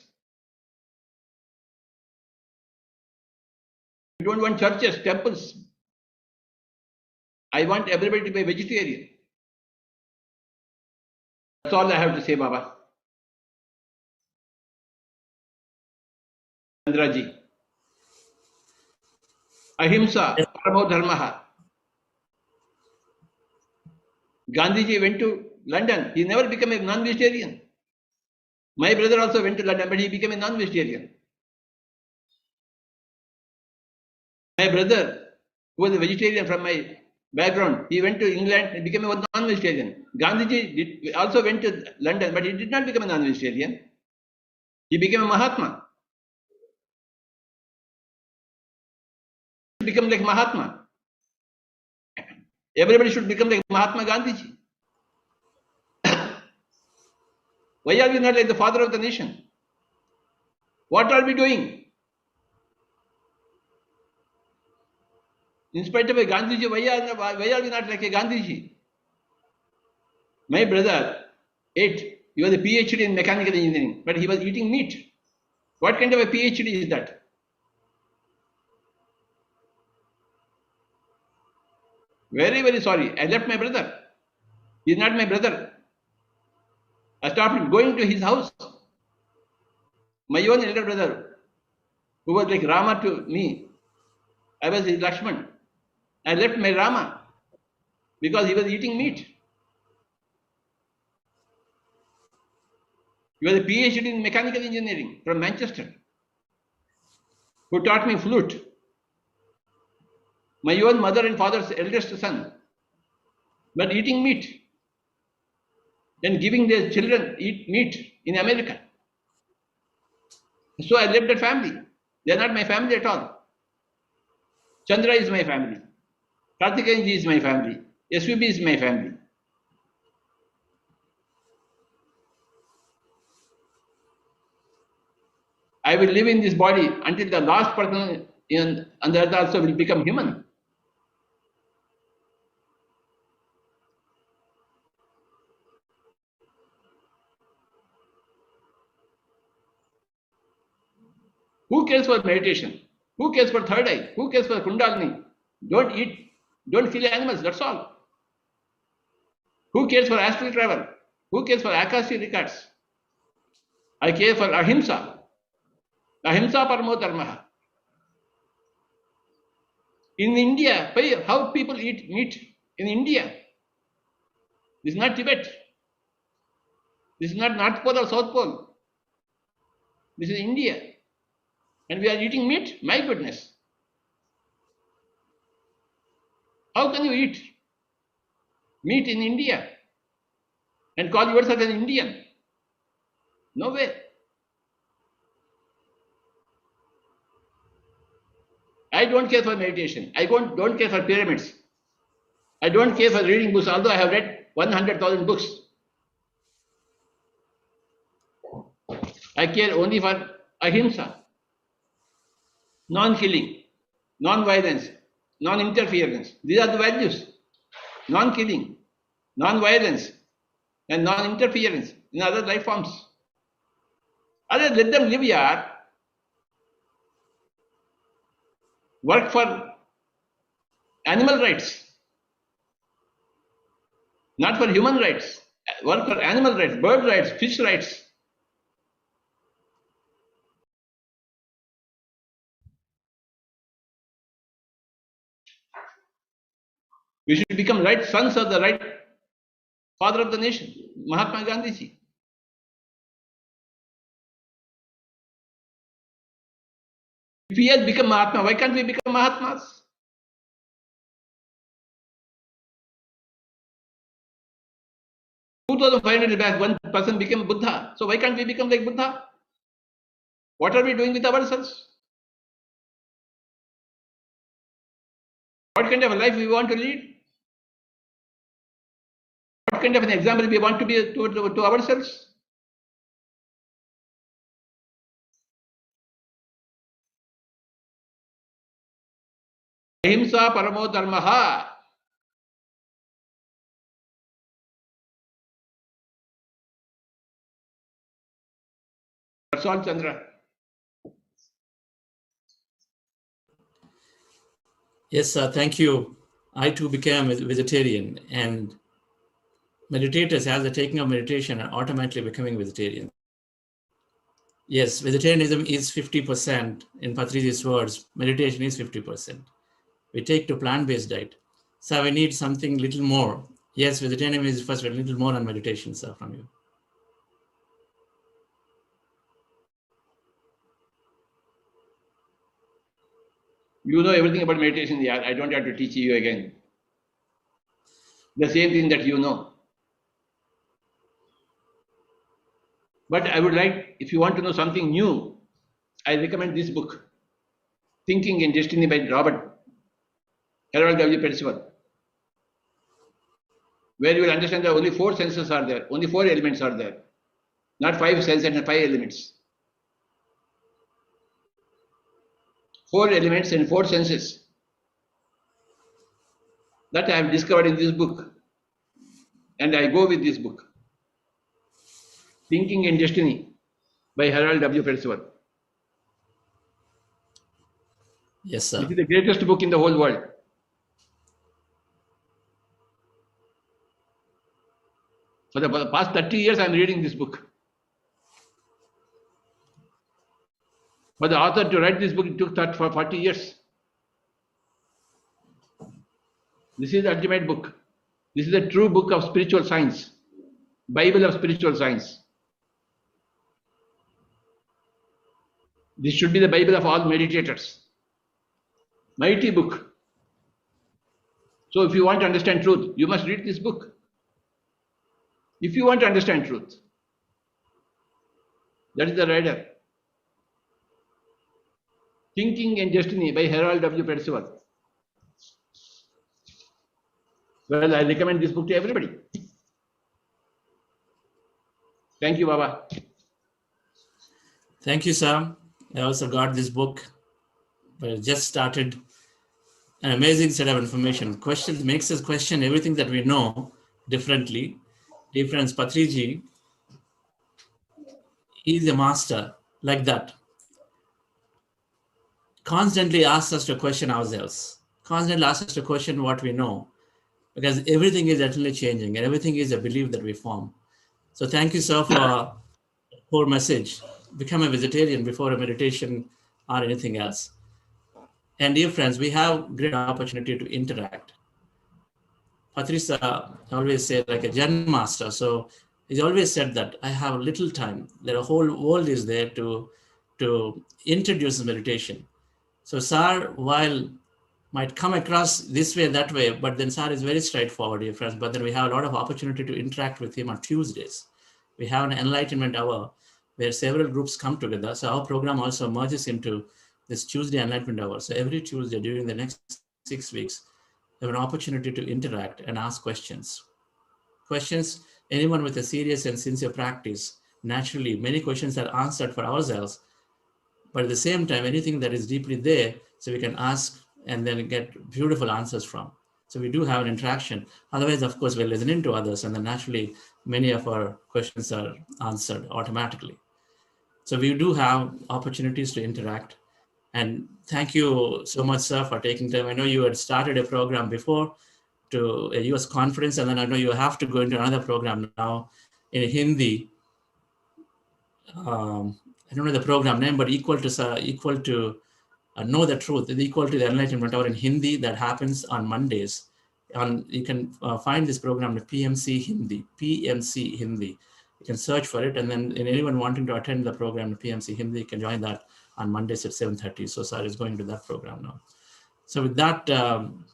We don't want churches, temples. I want everybody to be a vegetarian. That's all I have to say, Baba. Chandraji. Ahimsa, paramo dharmaha. Gandhiji went to London. He never became a non-vegetarian. My brother also went to London, but he became a non-vegetarian. My brother, who was a vegetarian from my background, he went to England and became a non-vegetarian. Gandhiji also went to London, but he did not become a non-vegetarian. He became a Mahatma. He became like Mahatma. Everybody should become like Mahatma Gandhiji. Why are we not like the father of the nation? What are we doing? In spite of a Gandhiji, why are we not like a Gandhiji? My brother ate, he was a PhD in mechanical engineering, but he was eating meat. What kind of a PhD is that? Very, very sorry. I left my brother. He is not my brother. I stopped going to his house. My own elder brother, who was like Rama to me, I was his Lakshman. I left my Rama because he was eating meat. He was a PhD in mechanical engineering from Manchester, who taught me flute. My own mother and father's eldest son, but eating meat and giving their children eat meat in America. So I left that family. They are not my family at all. Chandra is my family. Karthikeyanji is my family. SVB is my family. I will live in this body until the last person on the earth also will become human. Who cares for meditation? Who cares for third eye? Who cares for Kundalini? Don't eat, don't kill animals, that's all. Who cares for astral travel? Who cares for Akashic records? I care for Ahimsa. Ahimsa paramo dharmaha. In India, how people eat meat in India? This is not Tibet. This is not North Pole or South Pole. This is India. And we are eating meat? My goodness. How can you eat meat in India and call yourself an Indian? No way. I don't care for meditation. I don't care for pyramids. I don't care for reading books, although I have read 100,000 books. I care only for ahimsa, non-killing, non-violence, non-interference. These are the values. Non-killing, non-violence, and non-interference in other life forms. Otherwise, let them live here. Work for animal rights, not for human rights. Work for animal rights, bird rights, fish rights. We should become right sons of the right father of the nation, Mahatma Gandhiji. If he has become Mahatma, why can't we become Mahatmas? $2,500 back, one person became Buddha. So why can't we become like Buddha? What are we doing with ourselves? What kind of a life we want to lead? What kind of an example we want to be to ourselves? Ahimsa paramo dharmaha. That's all, Chandra. Yes, thank you. I too became a vegetarian, and meditators, as they're taking up meditation, are automatically becoming vegetarians. Yes, vegetarianism is 50%. In Patriji's words, meditation is 50%. We take to plant-based diet. So we need something little more. Yes, vegetarianism is first, a little more on meditation, sir, from you. You know everything about meditation. Yeah, I don't have to teach you again. The same thing that you know. But I would like, if you want to know something new, I recommend this book, Thinking and Destiny by Harold W. Percival, where you will understand that only 4 senses are there, only 4 elements are there, not 5 senses and 5 elements. 4 elements and 4 senses. That I have discovered in this book. And I go with this book, Thinking and Destiny by Harold W. Percival. Yes, sir. This is the greatest book in the whole world. For the past 30 years, I am reading this book. For the author to write this book, it took that for 40 years. This is the ultimate book. This is the true book of spiritual science, Bible of spiritual science. This should be the Bible of all meditators. Mighty book. So if you want to understand truth, you must read this book. If you want to understand truth, that is the rider. Thinking and Destiny by Harold W. Percival. Well, I recommend this book to everybody. Thank you, Baba. Thank you, sir. I also got this book, but I just started. An amazing set of information. Questions makes us question everything that we know differently. Dear friends, Patriji is a master like that. Constantly asks us to question ourselves. Constantly asks us to question what we know. Because everything is eternally changing and everything is a belief that we form. So thank you, sir, for your message. Become a vegetarian before a meditation or anything else. And dear friends, we have great opportunity to interact. Patrisa always said like a Zen master. So he always said that I have little time. The whole world is there to introduce meditation. So Sar, while might come across this way, that way, but then Sar is very straightforward, dear friends. But then we have a lot of opportunity to interact with him on Tuesdays. We have an enlightenment hour where several groups come together. So our program also merges into this Tuesday enlightenment hour. So every Tuesday during the next 6 weeks, we have an opportunity to interact and ask questions. Questions, anyone with a serious and sincere practice, naturally, many questions are answered for ourselves, but at the same time, anything that is deeply there, so we can ask and then get beautiful answers from. So we do have an interaction. Otherwise, of course, we're listening to others, and then naturally, many of our questions are answered automatically. So we do have opportunities to interact. And thank you so much, sir, for taking time. I know you had started a program before to a US conference, and then I know you have to go into another program now in Hindi. I don't know the program name, but equal to Know the Truth, equal to the Enlightenment Hour in Hindi that happens on Mondays. You can find this program at PMC Hindi, PMC Hindi. You can search for it, and then anyone wanting to attend the program at PMC Hindi can join that on Mondays at 7:30. So Sir is going to that program now. So with that,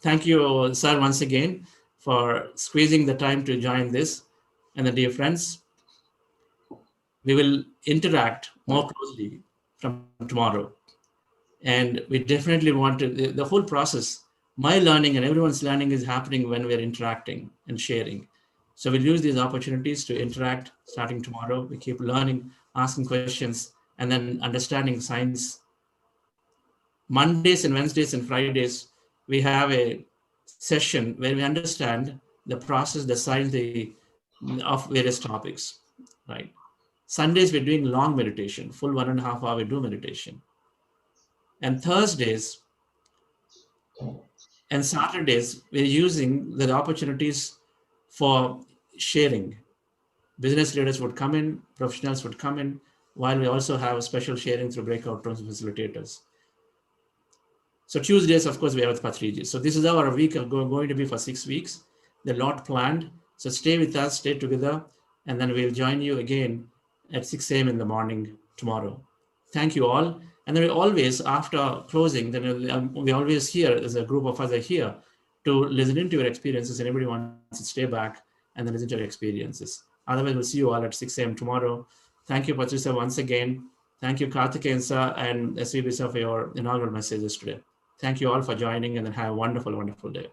thank you, sir, once again for squeezing the time to join this. And then, dear friends, we will interact more closely from tomorrow. And we definitely want to, the whole process, my learning and everyone's learning is happening when we're interacting and sharing. So we'll use these opportunities to interact starting tomorrow. We keep learning, asking questions, and then understanding science. Mondays and Wednesdays and Fridays, we have a session where we understand the process, the science of various topics, right? Sundays, we're doing long meditation, full 1.5 hour, we do meditation. And Thursdays and Saturdays, we're using the opportunities for sharing. Business leaders would come in, professionals would come in, while we also have special sharing through breakout rooms facilitators. So Tuesdays, of course, we have with Patriji. So this is our week going to be for 6 weeks. There's a lot planned. So stay with us, stay together, and then we'll join you again at 6 a.m. in the morning tomorrow. Thank you all. And then we always, after closing, then we always here, as a group of us are here to listen into your experiences. Anybody wants to stay back and then listen to your experiences. Otherwise, we'll see you all at 6 a.m. tomorrow. Thank you, Patriji, once again. Thank you, Karthikeyan sir and SVB sir, for your inaugural messages today. Thank you all for joining, and then have a wonderful, wonderful day.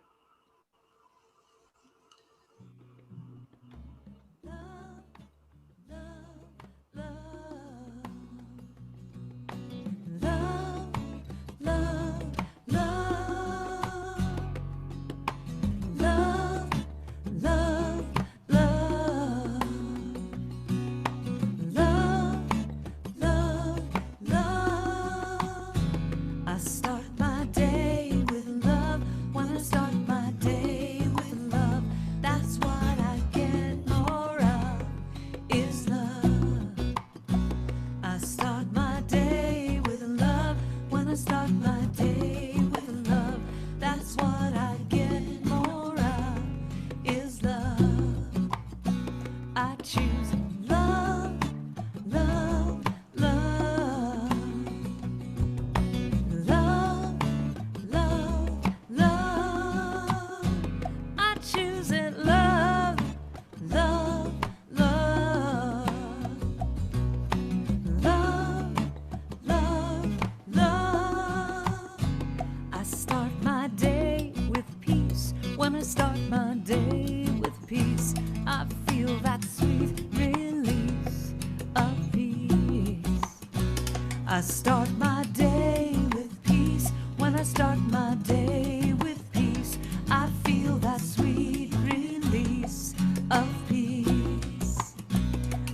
I start my day with peace. When I start my day with peace, I feel that sweet release of peace.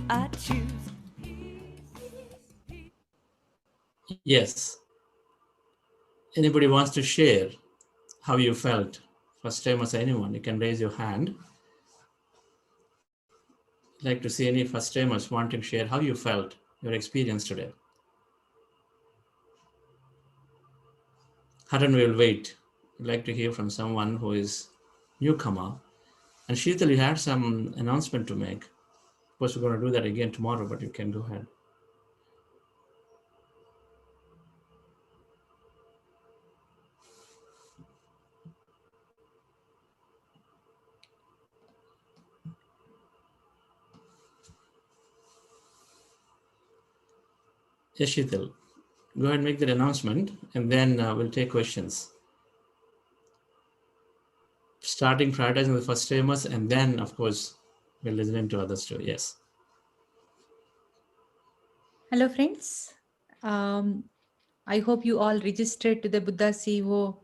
I choose peace. Yes. Anybody wants to share how you felt? First time as anyone, you can raise your hand. I'd like to see any first timers wanting to share how you felt, your experience today. Haran will wait. I'd like to hear from someone who is newcomer. And Sheetal, you had some announcement to make. Of course, we're going to do that again tomorrow, but you can go ahead. Yes, Sheetal. Go ahead and make that announcement, and then we'll take questions. Starting prioritizing the first timers, and then, of course, we'll listen to others too. Yes. Hello, friends. I hope you all registered to the Buddha CEO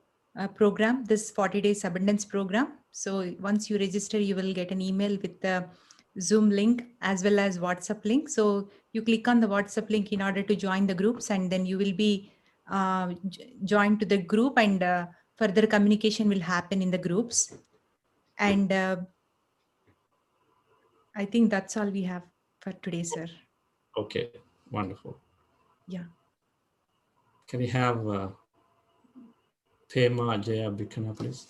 program, this 40 days abundance program. So once you register, you will get an email with the Zoom link as well as WhatsApp link. So you click on the WhatsApp link in order to join the groups, and then you will be joined to the group, and further communication will happen in the groups. And I think that's all we have for today, sir. Okay, wonderful. Yeah. Can we have Pema Jaya Bikana, please?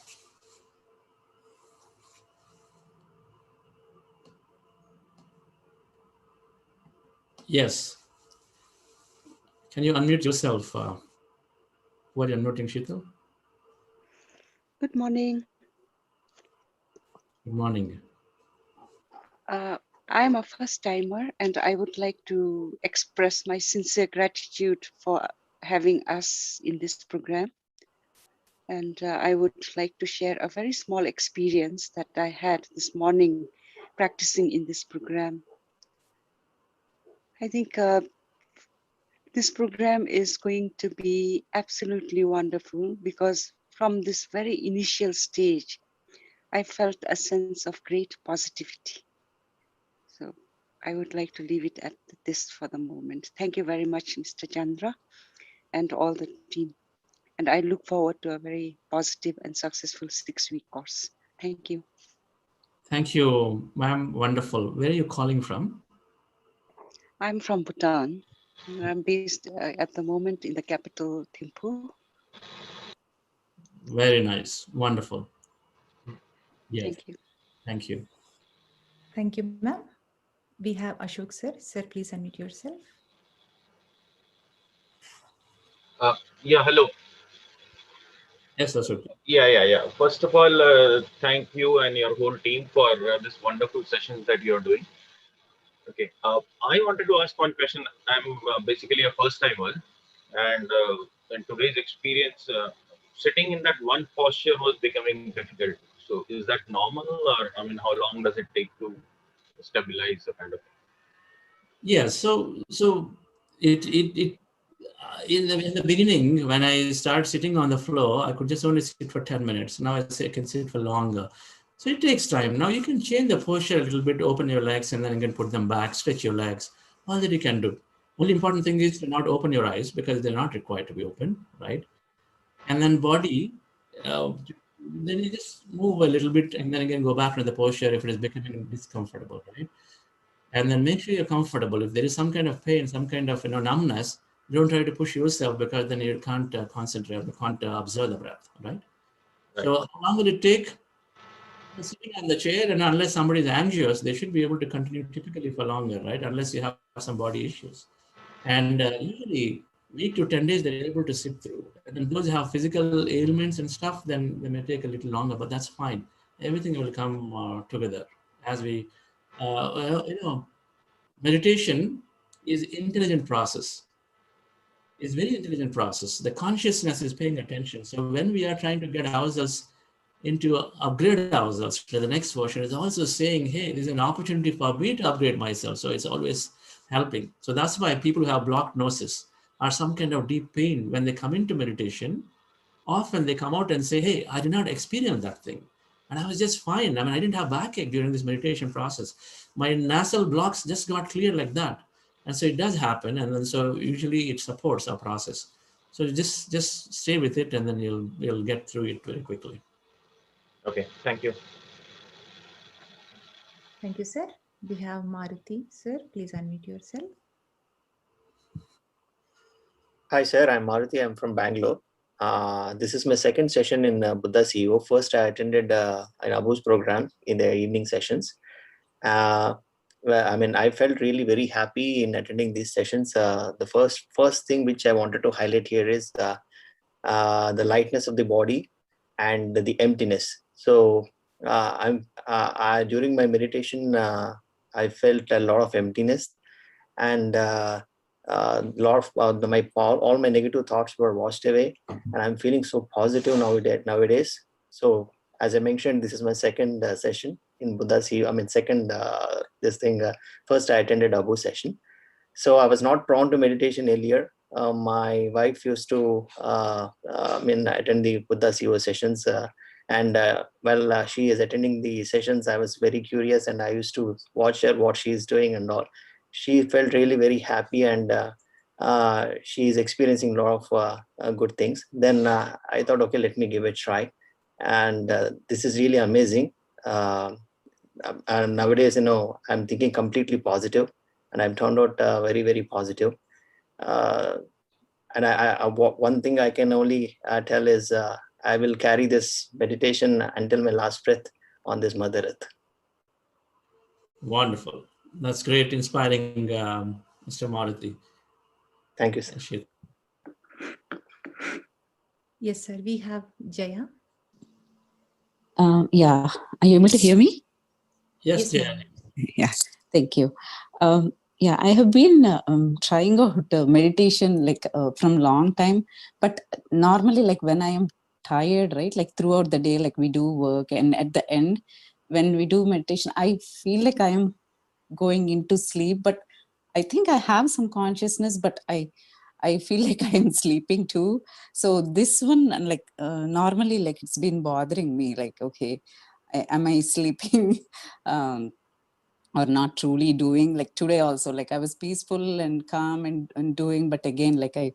Yes. Can you unmute yourself? What you're unmuting, Sheetal? Good morning. Good morning. I'm a first timer, and I would like to express my sincere gratitude for having us in this program. And I would like to share a very small experience that I had this morning practicing in this program. I think this program is going to be absolutely wonderful, because from this very initial stage, I felt a sense of great positivity. So I would like to leave it at this for the moment. Thank you very much, Mr. Chandra, and all the team. And I look forward to a very positive and successful 6-week course. Thank you. Thank you, ma'am. Wonderful. Where are you calling from? I'm from Bhutan. I'm based at the moment in the capital, Thimphu. Very nice. Wonderful. Yes. Thank you. Thank you. Thank you, ma'am. We have Ashok sir. Sir, please unmute yourself. Yeah, hello. Yes, Ashok. Yeah. First of all, thank you and your whole team for this wonderful sessions that you're doing. Okay, I wanted to ask one question. I'm basically a first timer, and in today's experience, sitting in that one posture was becoming difficult. So, is that normal, or I mean, how long does it take to stabilize a kind of? Yeah, so it in the beginning, when I started sitting on the floor, I could just only sit for 10 minutes. Now I say I can sit for longer. So it takes time. Now you can change the posture a little bit, open your legs, and then you can put them back, stretch your legs. All that you can do. Only important thing is to not open your eyes because they're not required to be open, right? And then body, then you just move a little bit and then again go back to the posture if it is becoming discomfortable, right? And then make sure you're comfortable. If there is some kind of pain, some kind of numbness, don't try to push yourself because then you can't concentrate, you can't observe the breath, right? So how long will it take? Sitting on the chair, and unless somebody is anxious, they should be able to continue typically for longer, right? Unless you have some body issues. And usually, week to 10 days, they're able to sit through. And then those who have physical ailments and stuff, then they may take a little longer, but that's fine. Everything will come together as we, meditation is intelligent process. It's very intelligent process. The consciousness is paying attention. So when we are trying to get ourselves into upgrade ourselves to the next version, is also saying, hey, there's an opportunity for me to upgrade myself. So it's always helping. So that's why people who have blocked noses or some kind of deep pain, when they come into meditation, often they come out and say, hey, I did not experience that thing. And I was just fine. I mean, I didn't have backache during this meditation process. My nasal blocks just got clear like that. And so it does happen. And then so usually it supports our process. So just stay with it and then you'll get through it very quickly. Okay, thank you. Thank you, sir. We have Maruti. Sir, please unmute yourself. Hi, sir. I'm Maruti. I'm from Bangalore. This is my second session in Buddha CEO. First, I attended an Abu's program in the evening sessions. I felt really very happy in attending these sessions. The first thing which I wanted to highlight here is the lightness of the body and the emptiness. So during my meditation, I felt a lot of emptiness, and lot of all my negative thoughts were washed away, and I'm feeling so positive nowadays. So as I mentioned, this is my second session in Buddha's Hero. First I attended Abu session. So I was not prone to meditation earlier. My wife used to attend the Buddha's Hero sessions, and while she is attending the sessions, I was very curious, and I used to watch her, what she is doing and all. She felt really very happy, and she is experiencing a lot of good things. Then I thought, okay, let me give it a try. And this is really amazing. And nowadays, I'm thinking completely positive, and I've turned out very, very positive. And one thing I can only tell is I will carry this meditation until my last breath on this Mother Earth. Wonderful. That's great, inspiring, Mr. Maruti. Thank you, sir. Yes, sir. We have Jaya. Yeah, are you able to hear me? Yes, Jaya. Yeah, thank you. Yeah, I have been trying out meditation from long time, but normally when I am tired, right, throughout the day, we do work, and at the end when we do meditation, I feel like I am going into sleep, but I think I have some consciousness, but I feel like I am sleeping too. So this one, normally, it's been bothering me. Okay, am I sleeping or not truly doing? Today also, I was peaceful and calm and doing, but again, I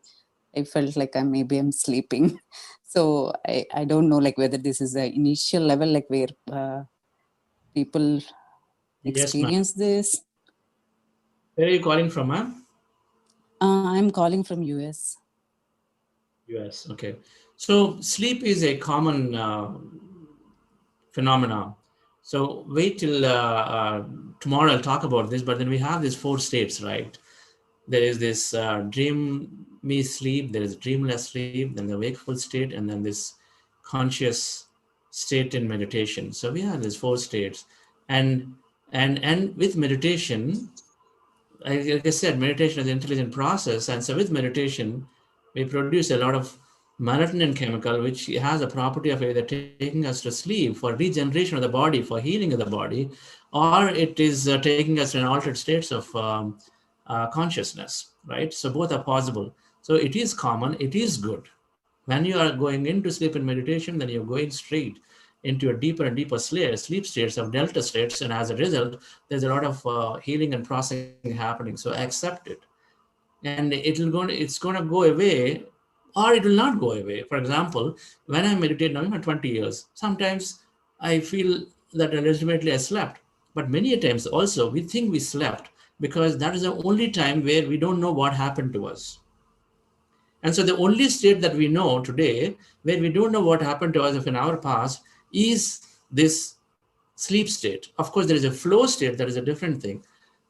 felt like maybe I'm sleeping. So I don't know whether this is the initial level where people experience this. Where are you calling from, ma'am? I'm calling from US. US, okay. So sleep is a common phenomena. So wait till tomorrow I'll talk about this, but then we have these 4 states, right? There is this dreamy sleep, there is dreamless sleep, then the wakeful state, and then this conscious state in meditation. So we have these 4 states. And with meditation, like I said, meditation is an intelligent process. And so with meditation, we produce a lot of melatonin chemical, which has a property of either taking us to sleep for regeneration of the body, for healing of the body, or it is taking us to an altered states of consciousness, right? So both are possible. So it is common, it is good. When you are going into sleep and meditation, then you're going straight into a deeper and deeper sleep states of delta states. And as a result, there's a lot of healing and processing happening. So accept it. And it's going to go away, or it will not go away. For example, when I meditate now in 20 years, sometimes I feel that ultimately I slept. But many times also we think we slept because that is the only time where we don't know what happened to us. And so the only state that we know today, where we don't know what happened to us of an hour past, is this sleep state. Of course, there is a flow state that is a different thing,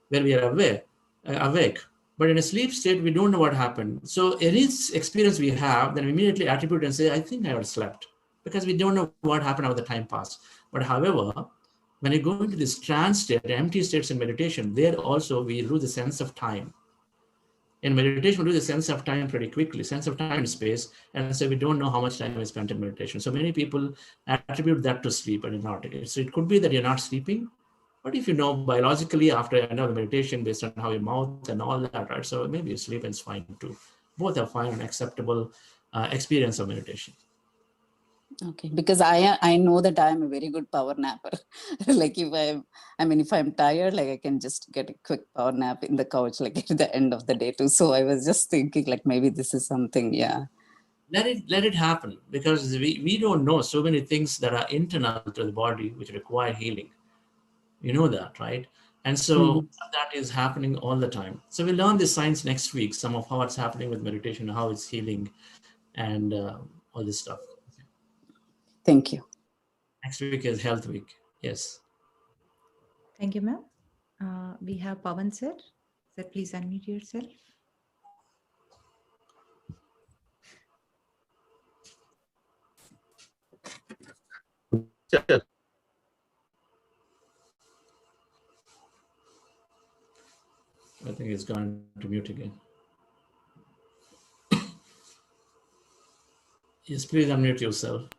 where we are awake. But in a sleep state, we don't know what happened. So any experience we have, then we immediately attribute and say, I think I had slept, because we don't know what happened over the time passed. But however, when you go into this trance state, empty states in meditation, there also we lose the sense of time. In meditation, we lose the sense of time pretty quickly, sense of time and space, and so we don't know how much time is spent in meditation. So many people attribute that to sleep and not. So it could be that you're not sleeping, but if you know biologically after the end of the meditation, based on how your mouth and all that, right? So maybe you sleep and it's fine too. Both are fine and acceptable experience of meditation. Okay, because I know that I am a very good power napper. Like if I'm tired, like I can just get a quick power nap in the couch, like at the end of the day too. So I was just thinking, like maybe this is something, yeah. Let it happen, because we don't know so many things that are internal to the body which require healing. You know that, right? And so that is happening all the time. So we'll learn this science next week, some of how it's happening with meditation, how it's healing, and all this stuff. Thank you. Next week is Health Week. Yes. Thank you, ma'am. We have Pawan sir. Sir, please unmute yourself. Sure. I think it's gone to mute again. Yes, please unmute yourself.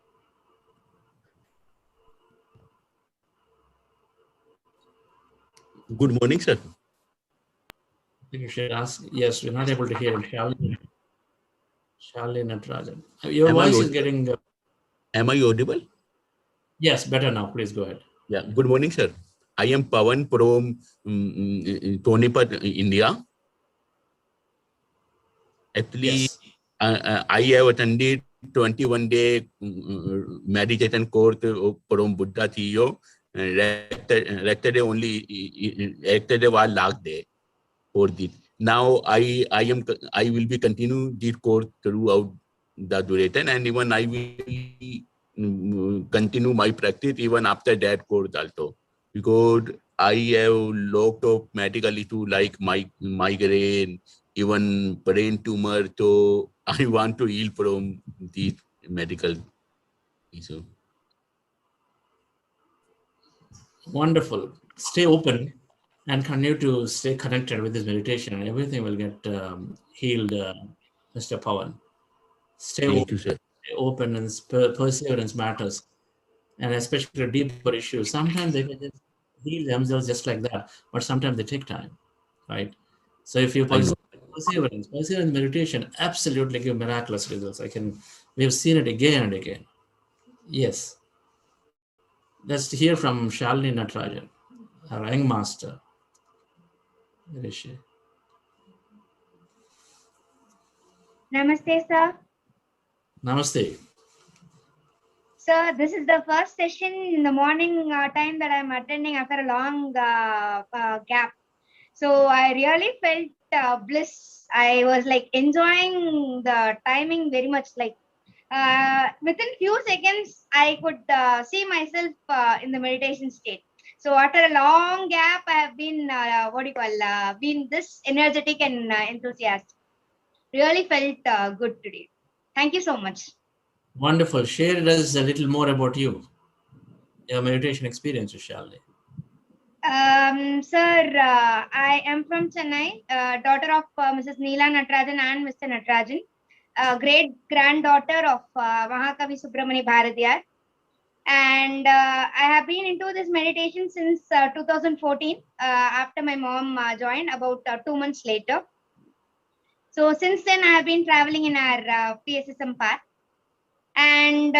Good morning, sir. I think you should ask. Yes, we're not able to hear him. Shalini Natarajan. Your voice is getting... Am I audible? Yes, better now. Please go ahead. Yeah. Good morning, sir. I am Pawan from Tonipat, India. Actually, yes. I have attended 21-day meditation course from Buddha Theo. Yesterday was last day for this. Now I will be continue this course throughout the duration, and even I will continue my practice even after that course also, because I have lot of medical issue like migraine, even brain tumor. So I want to heal from these medical issue. Wonderful. Stay open and continue to stay connected with this meditation, and everything will get healed, Mr. Pawan. Stay open, and perseverance matters, and especially deeper issues. Sometimes they can just heal themselves just like that, but sometimes they take time, right? So if you perseverance meditation absolutely give miraculous results. We have seen it again and again. Yes. Let's hear from Shalini Natarajan, our young master. Where is she? Namaste, sir. Namaste. Sir, this is the first session in the morning time that I'm attending after a long gap. So I really felt bliss. I was like enjoying the timing very much. Like within few seconds, I could see myself in the meditation state. So after a long gap, I have been been this energetic and enthusiastic. Really felt good today. Thank you so much. Wonderful. Share us a little more about you, your meditation experience, Shalini. Sir, I am from Chennai, daughter of Mrs. Neela Natarajan and Mr. Natarajan, great granddaughter of Mahakavi Subramani Bharatiyar. And I have been into this meditation since 2014, after my mom joined about 2 months later. So since then, I have been traveling in our PSSM path. And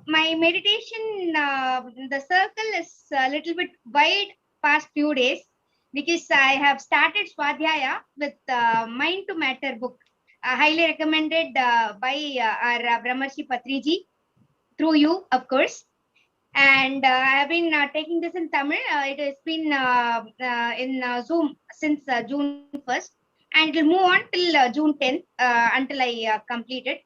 my meditation, the circle is a little bit wide past few days because I have started Swadhyaya with Mind to Matter book, highly recommended by our brahmarshi Patriji, through you, of course. And I have been taking this in Tamil. It has been in Zoom since June 1st, and it will move on till June 10th until I complete it.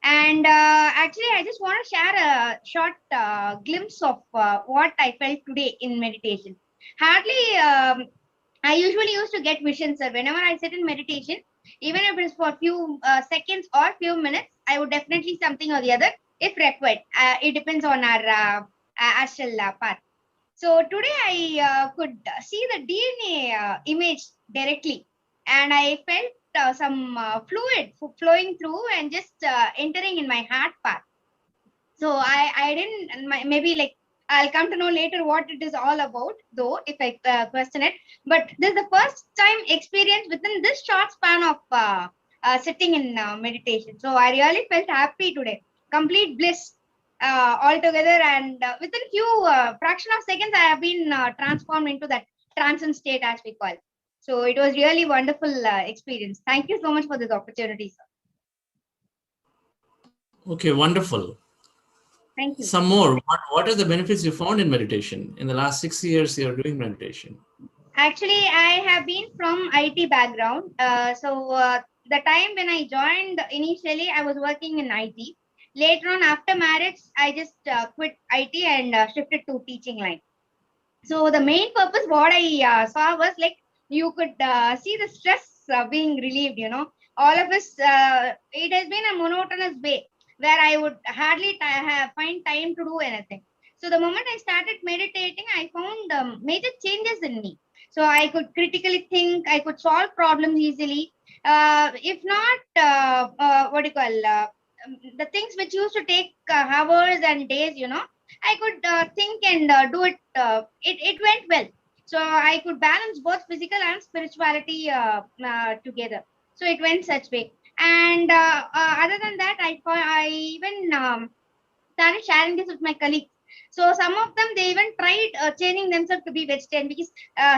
And actually, I just want to share a short glimpse of what I felt today in meditation. Hardly, I usually used to get visions, sir. Whenever I sit in meditation, even if it's for a few seconds or few minutes, I would definitely something or the other if required. It depends on our astral path. So today I could see the DNA image directly, and I felt some fluid flowing through and just entering in my heart path. So I didn't, maybe like I'll come to know later what it is all about, though, if I question it. But this is the first time experience within this short span of sitting in meditation. So I really felt happy today. Complete bliss altogether. And within few fraction of seconds, I have been transformed into that transcend state, as we call. So it was really wonderful experience. Thank you so much for this opportunity, sir. Okay, wonderful. Thank you. Some more. What are the benefits you found in meditation? In the last 6 years, you're doing meditation. Actually, I have been from IT background. The time when I joined, initially, I was working in IT. Later on, after marriage, I just quit IT and shifted to teaching line. So the main purpose, what I saw was like, you could see the stress being relieved, you know. All of us, it has been a monotonous way where I would hardly find time to do anything. So the moment I started meditating, I found major changes in me. So I could critically think, I could solve problems easily. If not, the things which used to take hours and days, you know, I could think and do it. It went well. So I could balance both physical and spirituality together. So it went such way. And other than that, I even started sharing this with my colleagues. So some of them, they even tried changing themselves to be vegetarian because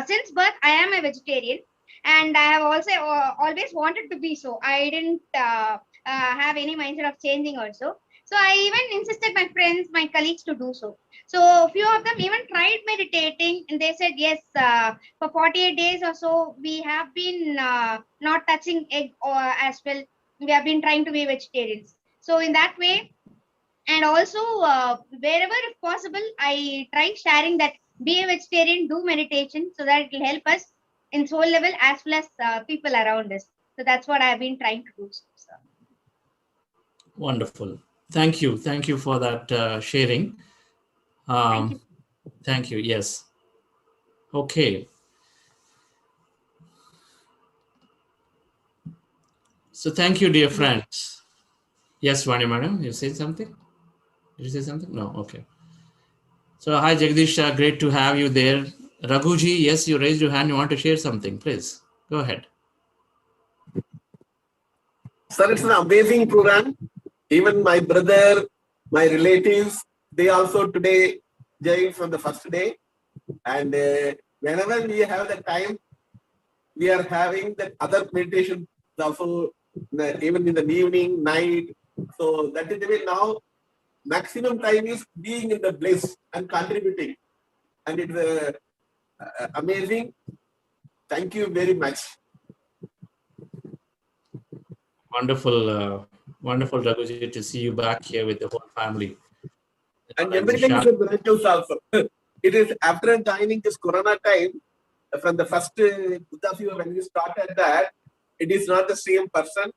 since birth I am a vegetarian, and I have also always wanted to be so. I didn't have any mindset of changing also. So I even insisted my friends, my colleagues to do so. So a few of them even tried meditating, and they said yes. For 48 days or so, we have been not touching egg or as well. We have been trying to be vegetarians. So in that way, and also wherever if possible, I try sharing that be a vegetarian, do meditation, so that it will help us in soul level as well as people around us. So that's what I've been trying to do, sir. Wonderful. Thank you. Thank you for that sharing. Thank you. Thank you. Yes. Okay. So thank you, dear friends. Yes, Vani madam, you said something? Did you say something? No. Okay. So hi, Jagdish. Great to have you there. Raghuji, yes, you raised your hand. You want to share something? Please go ahead. Sir, it's an amazing program. Even my brother, my relatives, they also today joined from the first day. And whenever we have the time, we are having that other meditation also, even in the evening, night. So that is the way now maximum time is being in the bliss and contributing. And it's amazing. Thank you very much. Wonderful, wonderful, Raghuji, to see you back here with the whole family. And everything is a relatives also. It is after joining this Corona time, from the first Buddha Siva, when we started that, it is not the same person.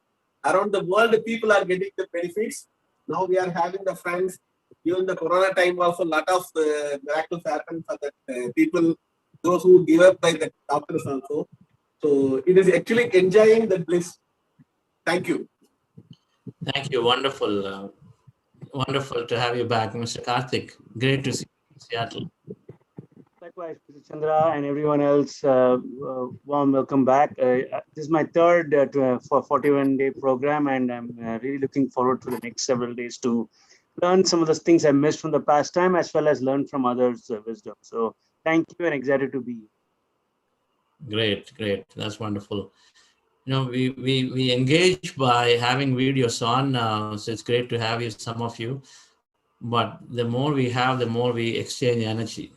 Around the world, people are getting the benefits. Now we are having the friends. During the Corona time, also a lot of miracles happen for the people, those who give up by the doctors also. So it is actually enjoying the bliss. Thank you. Thank you. Wonderful. Wonderful to have you back, Mr. Karthik. Great to see you in Seattle. Likewise, Mr. Chandra and everyone else, warm welcome back. This is my third for 41-day program, and I'm really looking forward to the next several days to learn some of the things I missed from the past time, as well as learn from others' wisdom. So thank you and excited to be here. Great, great. That's wonderful. You know, we engage by having videos on, so it's great to have you, some of you. But the more we have, the more we exchange energy.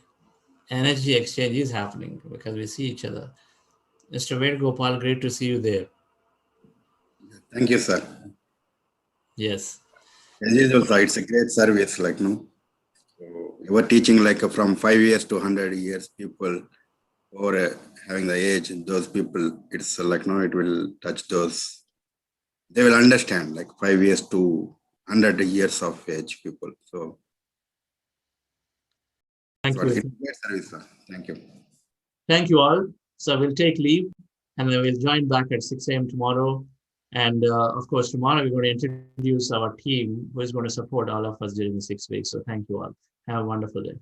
Energy exchange is happening because we see each other. Mr. Ved Gopal, great to see you there. Thank you, sir. Yes. As usual, sir, it's a great service, like, no? So you were teaching like from 5 years to 100 years people, or having the age, those people, it's like, no, it will touch those. They will understand like 5 years to 100 years of age people. So thank you. It's a great service, sir. Thank you. Thank you all. So we'll take leave and then we'll join back at 6 a.m. tomorrow. And of course, tomorrow we're going to introduce our team who is going to support all of us during the 6 weeks. So thank you all. Have a wonderful day.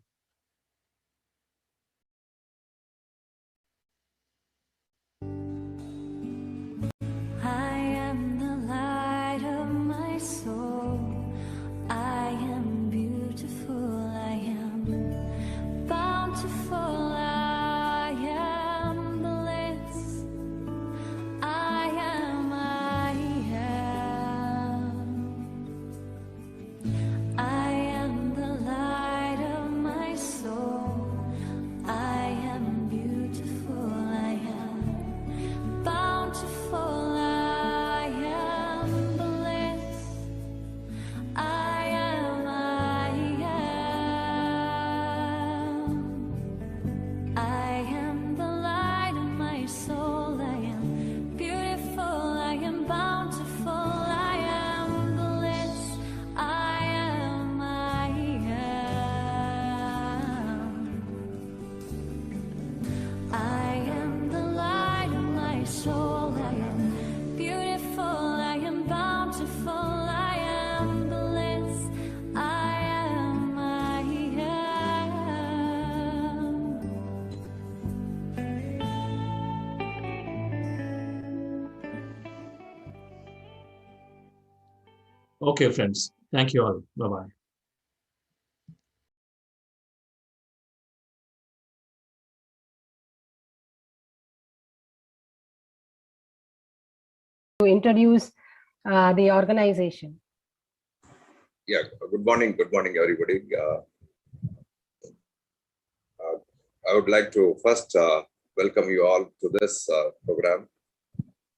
I am the light of my soul. I am beautiful. I am bountiful. I am bliss. I am. I am the light of my soul. I am beautiful. I am bountiful. I am bliss. I am. I am the light of my soul. I am beautiful. I am bountiful. I am bliss. I am. I am the light of my soul. I am beautiful. I am bountiful. I am bliss. I am. Okay, friends. Thank you all. Bye-bye. To introduce the organization. Yeah, good morning, everybody. I would like to first welcome you all to this program.